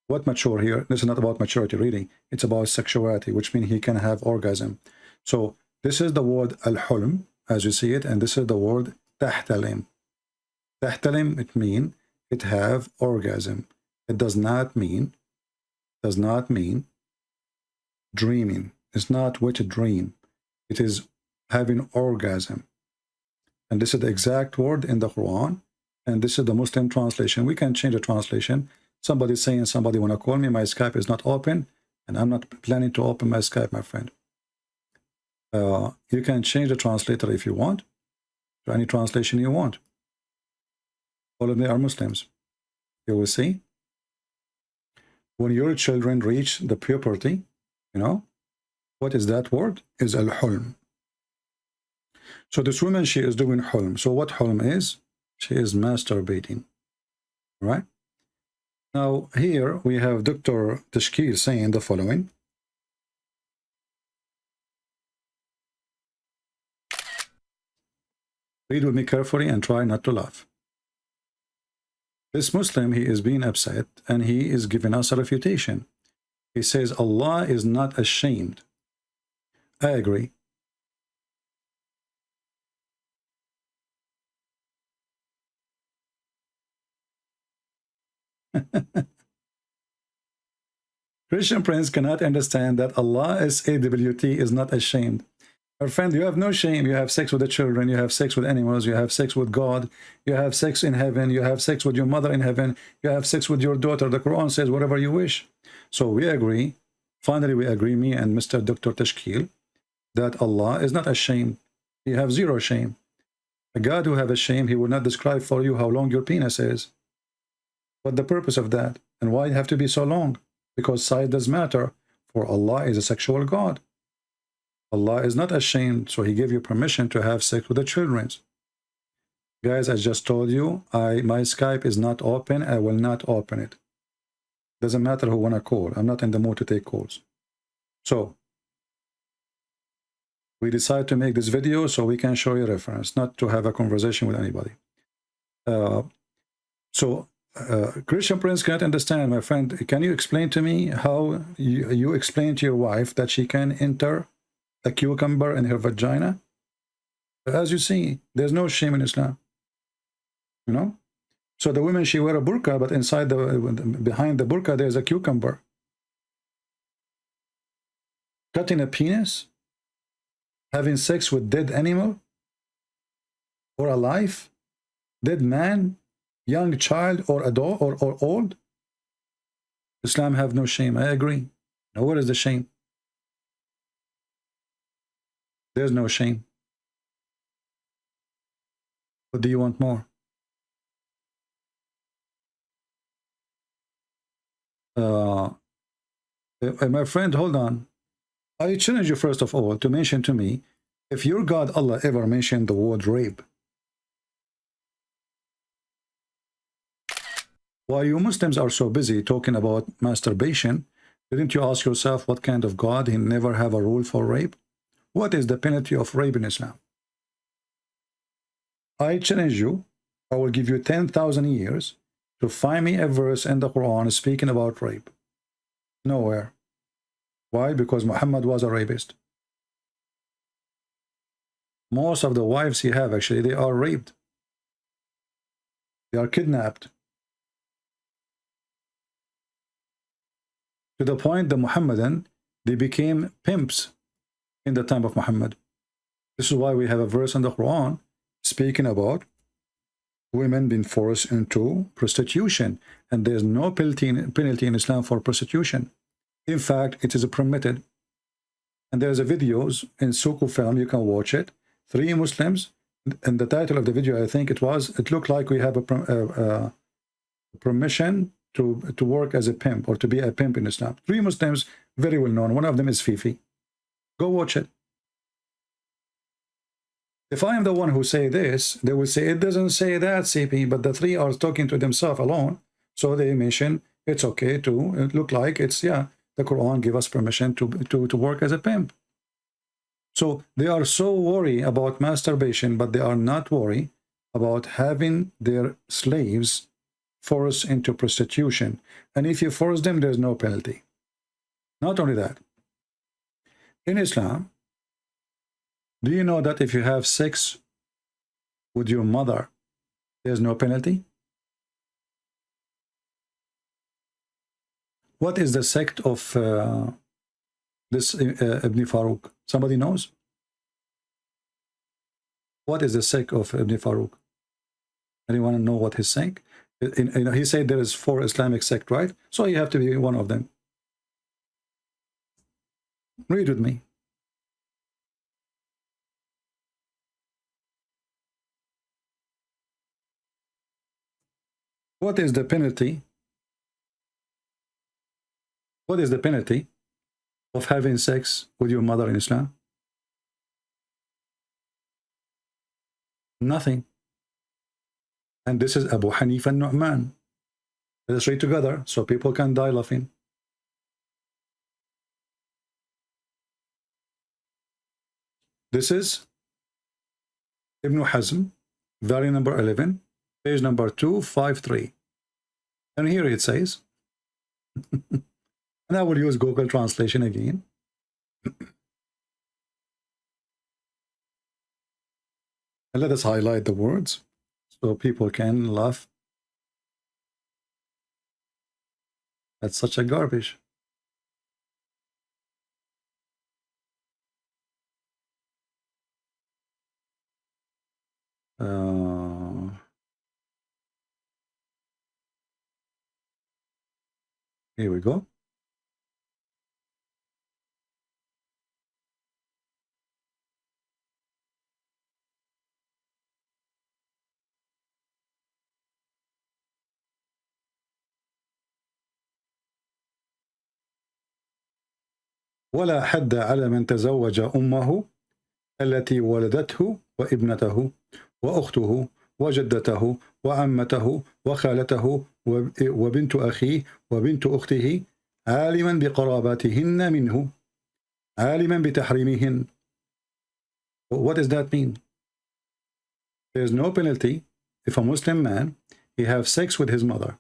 What mature here? This is not about maturity reading. It's about sexuality, which means he can have orgasm. So this is the word al-hulm, as you see it, and this is the word tahtalim. Tahtalim, it means it have orgasm. It does not mean dreaming. It's not what a dream. It is having orgasm. And this is the exact word in the Quran. And this is the Muslim translation. We can change the translation. Somebody saying somebody want to call me, my Skype is not open, and I'm not planning to open my Skype, my friend. You can change the translator if you want, to any translation you want. All of them are Muslims. You will see. When your children reach the puberty, you know, what is that word? Is al-hulm. So this woman, she is doing hulm. So what hulm is? She is masturbating, right? Now here we have Dr. Tashkil saying the following. Read with me carefully and try not to laugh. This Muslim, he is being upset and he is giving us a refutation. He says Allah is not ashamed. I agree. Christian Prince cannot understand that Allah SAWT is not ashamed. My friend, you have no shame. You have sex with the children, you have sex with animals, you have sex with God, you have sex in heaven, you have sex with your mother in heaven, you have sex with your daughter. The Quran says whatever you wish. So we agree, finally we agree, me and Mr. Dr. Tashkil, that Allah is not ashamed. He have zero shame. A God who have a shame, he will not describe for you how long your penis is. What the purpose of that? And why it have to be so long? Because size does matter, for Allah is a sexual God. Allah is not ashamed, so he gave you permission to have sex with the children. Guys, I just told you, my Skype is not open. I will not open it. Doesn't matter who wanna call. I'm not in the mood to take calls. So we decide to make this video so we can show you reference, not to have a conversation with anybody. Christian Prince cannot understand, my friend. Can you explain to me how you explain to your wife that she can enter a cucumber in her vagina? As you see, there's no shame in Islam. You know? So the women, she wear a burqa, but inside behind the burqa, there's a cucumber. Cutting a penis? Having sex with dead animal? Or alive? Dead man? Young child or adult or old? Islam have no shame. I agree. Now what is the shame? There's no shame. What do you want more? My friend, hold on. I challenge you first of all to mention to me if your God Allah ever mentioned the word rape. While you Muslims are so busy talking about masturbation, didn't you ask yourself what kind of God he never have a rule for rape? What is the penalty of rape in Islam? I challenge you, I will give you 10,000 years to find me a verse in the Quran speaking about rape. Nowhere. Why? Because Muhammad was a rapist. Most of the wives he have, actually, they are raped. They are kidnapped. To the point the Muhammadan, they became pimps in the time of Muhammad. This is why we have a verse in the Quran speaking about women being forced into prostitution, and there's no penalty in Islam for prostitution. In fact, it is permitted. And there's a videos in Suku film, you can watch it. 3 Muslims, and the title of the video, I think it looked like we have a permission to work as a pimp or to be a pimp in Islam. 3 Muslims, very well known. One of them is Fifi. Go watch it. If I am the one who say this, they will say, it doesn't say that, CP, but the 3 are talking to themselves alone. So they mention it's okay to look like it's, yeah, the Quran give us permission to work as a pimp. So they are so worried about masturbation, but they are not worried about having their slaves forced into prostitution. And if you force them, there's no penalty. Not only that, in Islam, do you know that if you have sex with your mother, there's no penalty? What is the sect of this Ibn Farouk? Somebody knows? What is the sect of Ibn Farouk? Anyone know what his sect? He said there is 4 Islamic sects, right? So you have to be one of them. Read with me. What is the penalty? What is the penalty of having sex with your mother in Islam? Nothing. And this is Abu Hanifa and Nu'man. Let us read together so people can die laughing. This is Ibn Hazm, volume number 11, page number 253. And here it says, and I will use Google translation again. And let us highlight the words so people can laugh. That's such a garbage. Here we go. ولا حد على من تزوج أمه التي ولدته وابنته وأخته وجدته وعمته وخالته وبنت أخيه وبنت أخته عالما بقراباتهن منه عالما بتحريمهن. What does that mean? There is no penalty if a Muslim man, he have sex with his mother.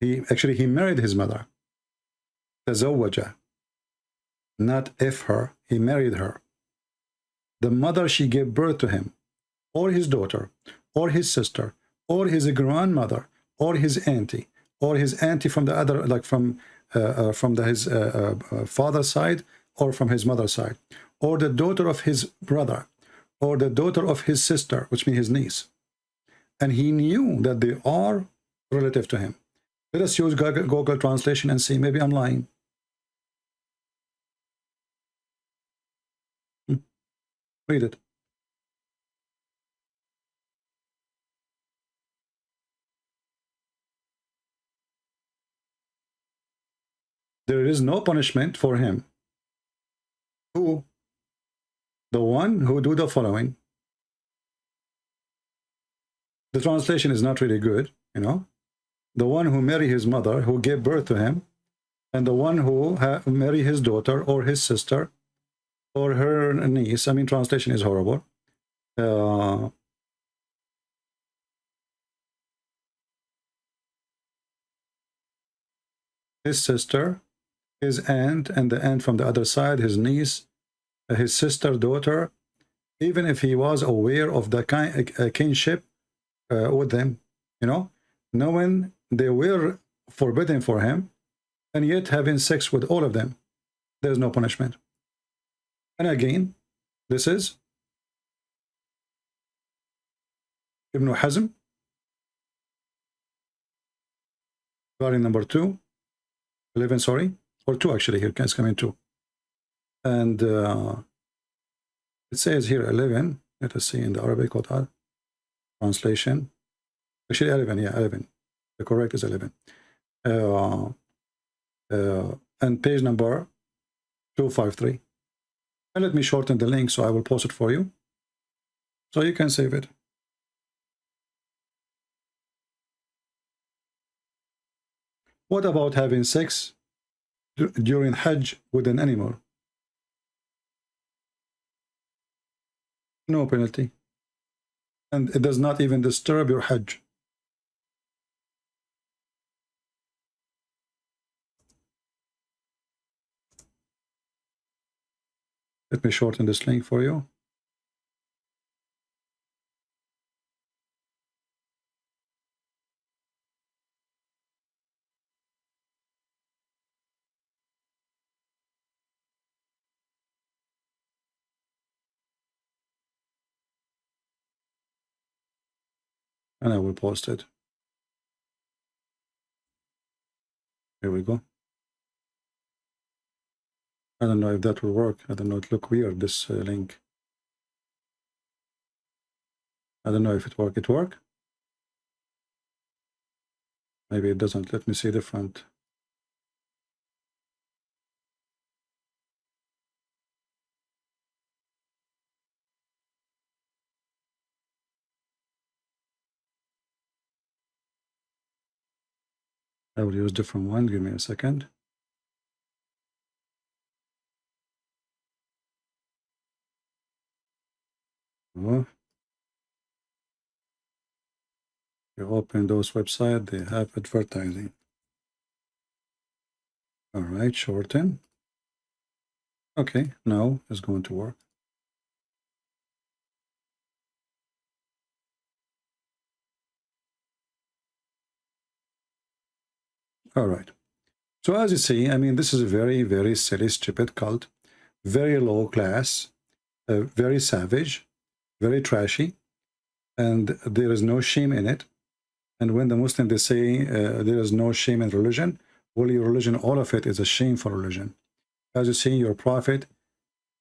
He married his mother. تزوج. Not if her, he married her. The mother, she gave birth to him, or his daughter, or his sister, or his grandmother, or his auntie from the other, like from his father's side, or from his mother's side, or the daughter of his brother, or the daughter of his sister, which means his niece. And he knew that they are relative to him. Let us use Google translation and see. Maybe I'm lying. Read it. There is no punishment for him. Who? The one who do the following. The translation is not really good, you know. The one who married his mother, who gave birth to him, and the one who married his daughter or his sister or her niece. I mean, translation is horrible. His sister, his aunt, and the aunt from the other side, his niece, his sister, daughter, even if he was aware of the kinship with them, you know, knowing they were forbidden for him, and yet having sex with all of them, there's no punishment. And again, this is Ibn Hazm, volume number 2, 11, sorry, or 2 actually, here it's coming 2. And it says here 11, let us see in the Arabic translation. Actually 11, yeah, 11. The correct is 11. And page number 253. And let me shorten the link, so I will post it for you, so you can save it. What about having sex during Hajj with an animal? No penalty. And it does not even disturb your Hajj. Let me shorten this link for you. And I will post it. Here we go. I don't know if that will work. I don't know. It look weird, this link. I don't know if it work. It work? Maybe it doesn't. Let me see the front. I will use different one. Give me a second. Oh. You open those websites, they have advertising. All right, shorten. Okay, now it's going to work. All right. So as you see, I mean, this is a very, very silly, stupid cult, very low class, very savage, very trashy, and there is no shame in it. And when the Muslims, they say there is no shame in religion, well, your religion, all of it is a shameful religion. As you see, your prophet,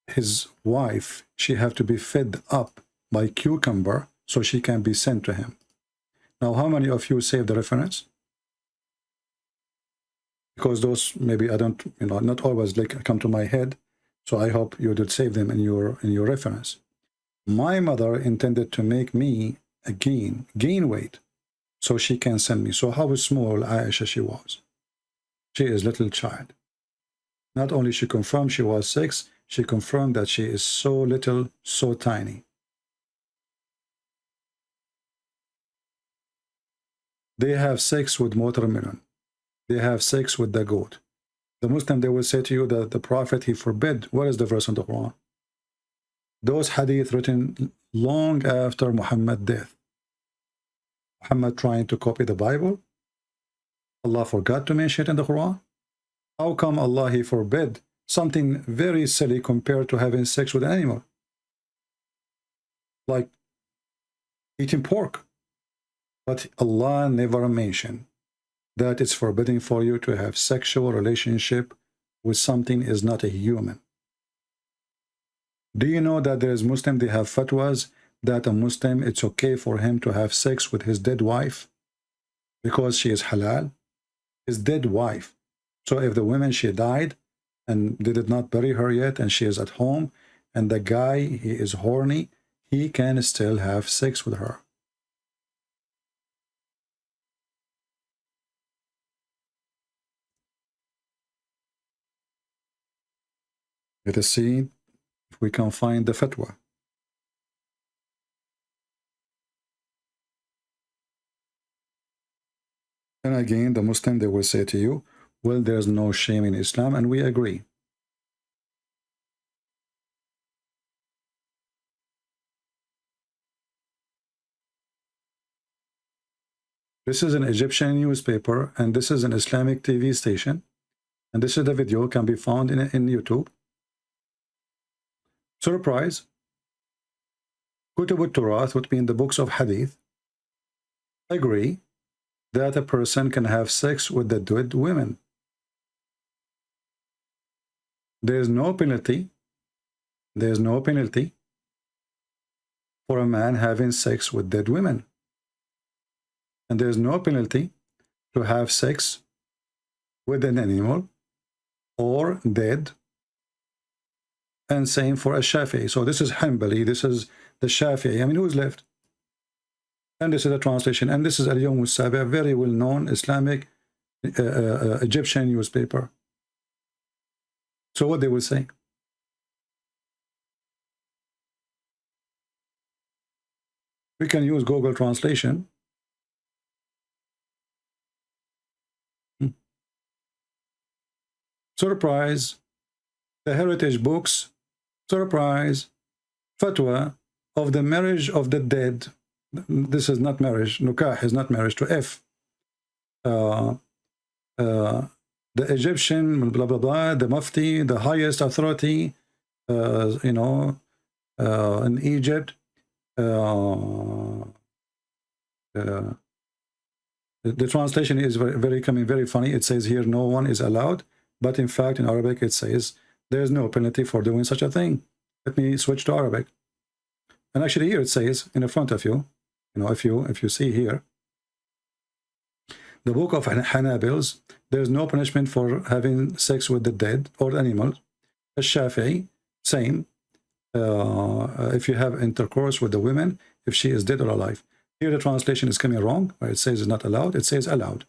his wife, she have to be fed up by cucumber so she can be sent to him. Now, how many of you save the reference? Because those, maybe I don't, not always like come to my head. So I hope you did save them in your reference. My mother intended to make me gain weight so she can send me. So how small Aisha she was. She is little child. Not only she confirmed she was 6, she confirmed that she is so little, so tiny. They have sex with watermelon. They have sex with the goat. The Muslim, they will say to you that the Prophet, he forbid. What is the verse in the Quran? Those hadith written long after Muhammad's death. Muhammad trying to copy the Bible. Allah forgot to mention it in the Quran. How come Allah, he forbid something very silly compared to having sex with an animal? Like eating pork. But Allah never mentioned that it's forbidden for you to have sexual relationship with something is not a human. Do you know that there is Muslim, they have fatwas that a Muslim, it's okay for him to have sex with his dead wife because she is halal? His dead wife. So if the woman, she died and they did not bury her yet and she is at home and the guy, he is horny, he can still have sex with her. Let us see if we can find the fatwa. And again, the Muslim, they will say to you, well, there's no shame in Islam, and we agree. This is an Egyptian newspaper, and this is an Islamic TV station, and this is the video, can be found in YouTube. Surprise. Kutub al-Turath would be in the books of Hadith. Agree that a person can have sex with the dead women. There is no penalty. There is no penalty for a man having sex with dead women. And there is no penalty to have sex with an animal or dead. And same for a Shafi'i. So this is Hanbali, this is the Shafi'i. I mean, who's left? And this is a translation. And this is Al-Yawm al-Sabi, a very well-known Islamic Egyptian newspaper. So what they will say? We can use Google Translation. Surprise. The heritage books. Surprise. Fatwa of the marriage of the dead. This is not marriage. Nukah is not marriage to F. The Egyptian, blah, blah, blah, the Mufti, the highest authority, in Egypt. The translation is very funny. It says here, no one is allowed. But in fact, in Arabic, it says, there is no penalty for doing such a thing. Let me switch to Arabic. And actually here it says, in the front of you, if you see here, The book of Hanabils, there's no punishment for having sex with the dead or animals. Al-Shafi'i, same. If you have intercourse with the women, if she is dead or alive. Here the translation is coming wrong, where it says it's not allowed, it says allowed.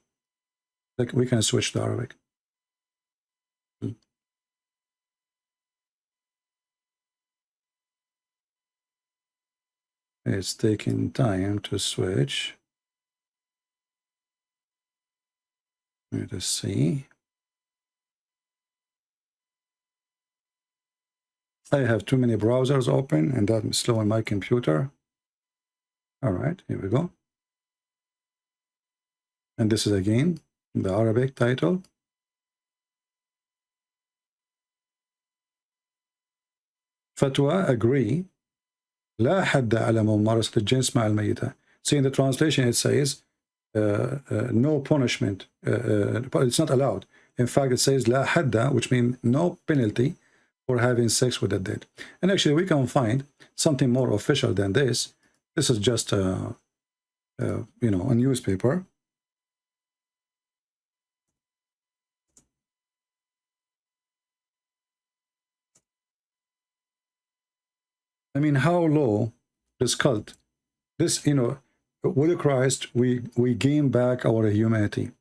Like we can switch to Arabic. It's taking time to switch. Let us see. I have too many browsers open and that's slowing my computer. All right, here we go. And this is again the Arabic title. Fatwa, agree. لا حد على ممارسة الجنس مع الميتة. See, in the translation it says no punishment. It's not allowed. In fact, it says لا حد, which means no penalty for having sex with the dead. And actually, we can find something more official than this. This is just a newspaper. I mean, how low this cult? This, with Christ, we gain back our humanity.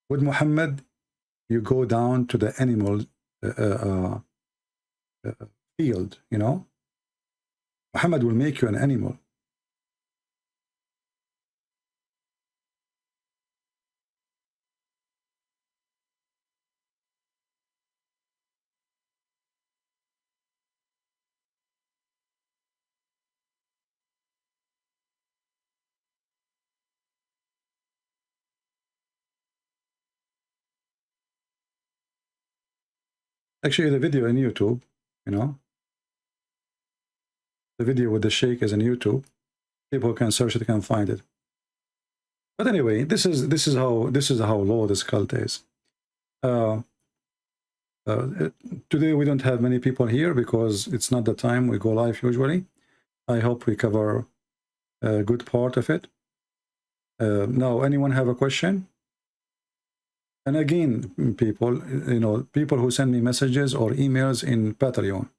With Muhammad, you go down to the animal field, Muhammad will make you an animal. Actually, the video in YouTube, the video with the sheikh is in YouTube. People can search it, can find it. But anyway, this is how low this cult is. Today we don't have many people here because it's not the time we go live usually. I hope we cover a good part of it. Now, anyone have a question? And again, people, people who send me messages or emails in Patreon,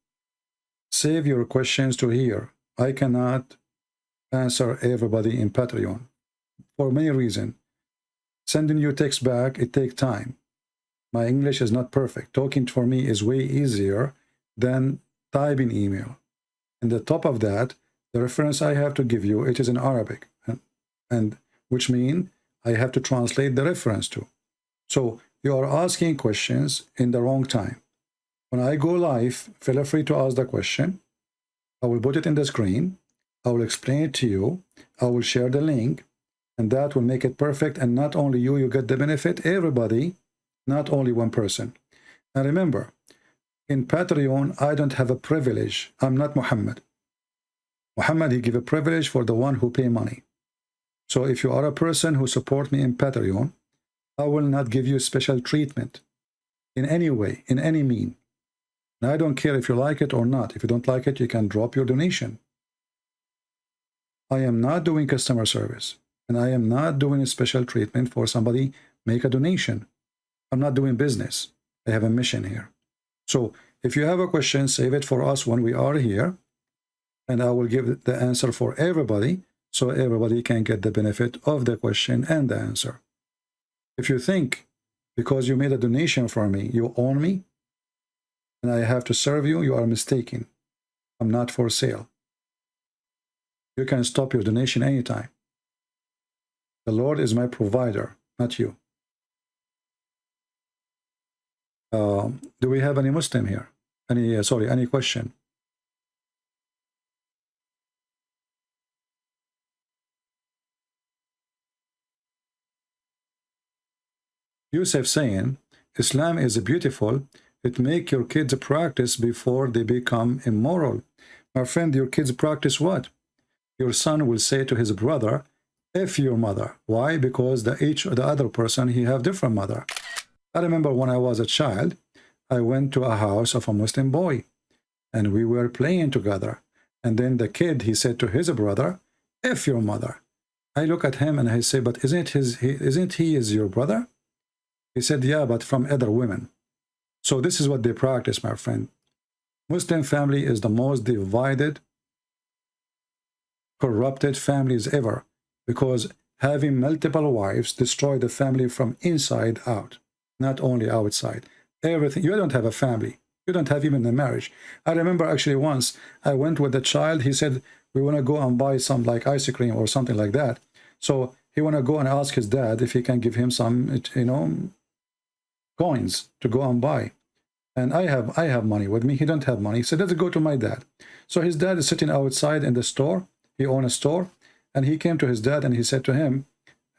save your questions to here. I cannot answer everybody in Patreon for many reasons. Sending you text back, it takes time. My English is not perfect. Talking for me is way easier than typing email. And the top of that, the reference I have to give you, it is in Arabic, and which means I have to translate the reference to. So you are asking questions in the wrong time. When I go live, feel free to ask the question. I will put it in the screen. I will explain it to you. I will share the link, and that will make it perfect. And not only you get the benefit, everybody, not only one person. And remember, in Patreon, I don't have a privilege. I'm not Muhammad. Muhammad, he give a privilege for the one who pay money. So if you are a person who support me in Patreon, I will not give you special treatment in any way, in any mean. And I don't care if you like it or not. If you don't like it, you can drop your donation. I am not doing customer service, and I am not doing a special treatment for somebody make a donation. I'm not doing business. I have a mission here. So if you have a question, save it for us when we are here, and I will give the answer for everybody so everybody can get the benefit of the question and the answer. If you think because you made a donation for me, you own me, and I have to serve you, you are mistaken. I'm not for sale. You can stop your donation anytime. The Lord is my provider, not you. Do we have any Muslim here? Any question? Yusuf saying, Islam is beautiful. It make your kids practice before they become immoral. My friend, your kids practice what? Your son will say to his brother, F your mother. Why? Because the other person, he have different mother. I remember when I was a child, I went to a house of a Muslim boy, and we were playing together. And then the kid, he said to his brother, F your mother. I look at him and I say, but isn't he is your brother? He said, yeah, but from other women. So this is what they practice, my friend. Muslim family is the most divided, corrupted families ever, because having multiple wives destroy the family from inside out, not only outside. Everything. You don't have a family. You don't have even a marriage. I remember actually once I went with a child. He said, we want to go and buy some like ice cream or something like that. So he want to go and ask his dad if he can give him some, you know, coins to go and buy. And I have money with me. He don't have money. He said, let's go to my dad. So his dad is sitting outside in the store. He owns a store. And he came to his dad and he said to him,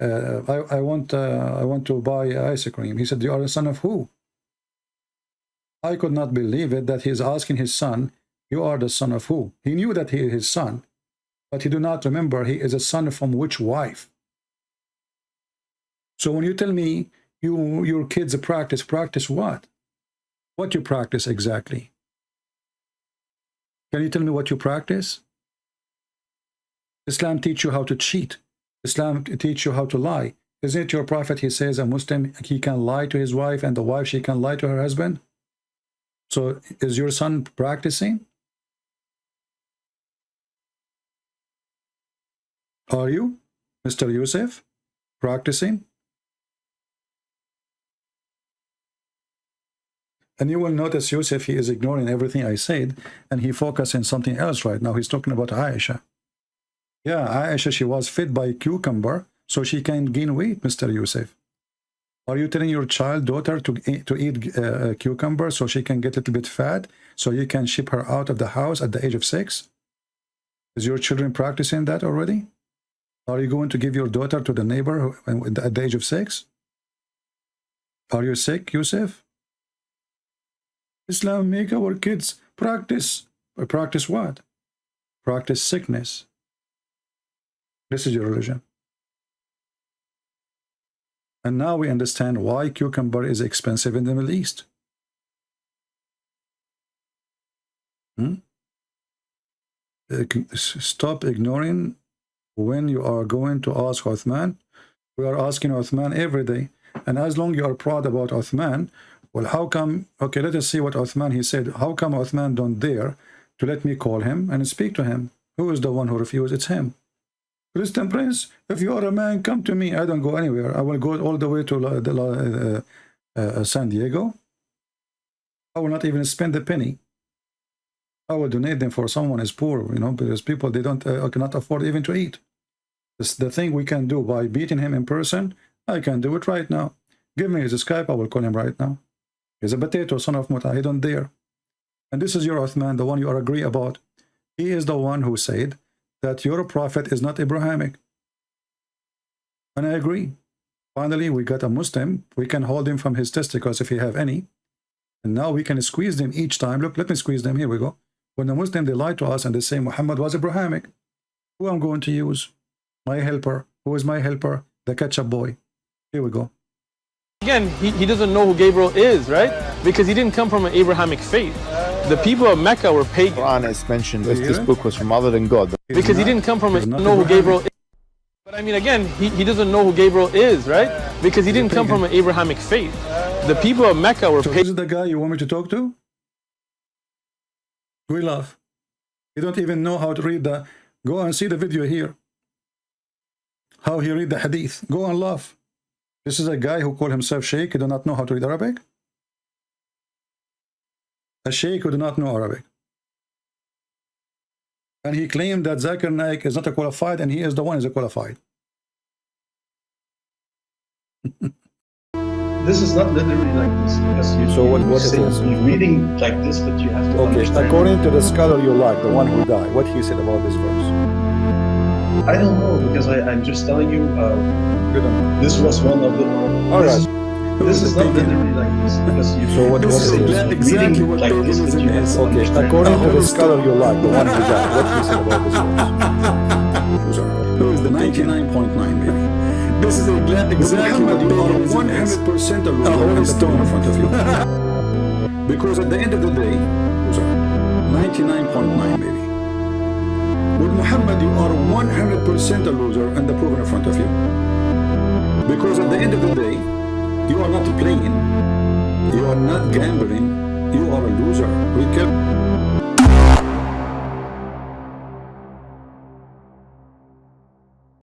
I want to buy ice cream. He said, you are the son of who? I could not believe it that he is asking his son, you are the son of who? He knew that he is his son, but he do not remember he is a son from which wife. So when you tell me your kids practice what? What you practice exactly? Can you tell me what you practice? Islam teach you how to cheat. Islam teach you how to lie. Isn't it your prophet, he says a Muslim, he can lie to his wife and the wife, she can lie to her husband? So is your son practicing? Are you, Mr. Yusuf, practicing? And you will notice Yusuf, he is ignoring everything I said, and he focused on something else right now. He's talking about Aisha. Yeah, Aisha, she was fed by cucumber, so she can gain weight, Mr. Yusuf. Are you telling your daughter to eat cucumber so she can get a little bit fat, so you can ship her out of the house at the age of 6? Is your children practicing that already? Are you going to give your daughter to the neighbor at the age of 6? Are you sick, Yusuf? Islam make our kids practice. Practice what? Practice sickness. This is your religion. And now we understand why cucumber is expensive in the Middle East. Stop ignoring when you are going to ask Uthman. We are asking Uthman every day. And as long as you are proud about Uthman, well, how come, okay, let us see what Uthman, he said, how come Uthman don't dare to let me call him and speak to him? Who is the one who refused? It's him. Christian Prince, if you are a man, come to me. I don't go anywhere. I will go all the way to San Diego. I will not even spend a penny. I will donate them for someone is poor, you know, because people, they don't cannot afford even to eat. It's the thing we can do by beating him in person. I can do it right now. Give me his Skype. I will call him right now. He's a potato, son of Muta. He don't dare. And this is your Uthman, the one you are agree about. He is the one who said that your prophet is not Abrahamic. And I agree. Finally, we got a Muslim. We can hold him from his testicles if he have any. And now we can squeeze them each time. Look, let me squeeze them. Here we go. When the Muslim, they lie to us and they say Muhammad was Abrahamic. Who I'm going to use? My helper. Who is my helper? The ketchup boy. Here we go. Again, he doesn't know who Gabriel is, right? Because he didn't come from an Abrahamic faith. The people of Mecca were pagan. Quran is mentioned that this book was from other than God. Because he didn't come from a know who Gabriel is. But I mean, again, he doesn't know who Gabriel is, right? Because he didn't come from an Abrahamic faith. The people of Mecca were pagan. So this is the guy you want me to talk to? We love. You don't even know how to read the... Go and see the video here. How he read the hadith. Go and laugh. This is a guy who called himself Sheikh. He do not know how to read Arabic. A Sheikh who do not know Arabic. And he claimed that Zakir Naik is not a qualified, and he is the one who is a qualified. This is not literally like this. Because so what is this? You're reading like this, but you have to understand. According to the scholar you like, the one who died, what he said about this verse? I don't know, because I'm just telling you, this was one of the... All right. This is not literally like this. Because what is exactly what like this, but you have to understand. According to the scholar you like, the one who died, what he said about this verse? Who is the 99.9 maybe? This is exactly what you are 100% of the Holy Stone in front of you. Because at the end of the day, 99.9 maybe. Would Muhammad, you are 100% a loser, and the proof in front of you. Because at the end of the day, you are not playing, you are not gambling, you are a loser. We can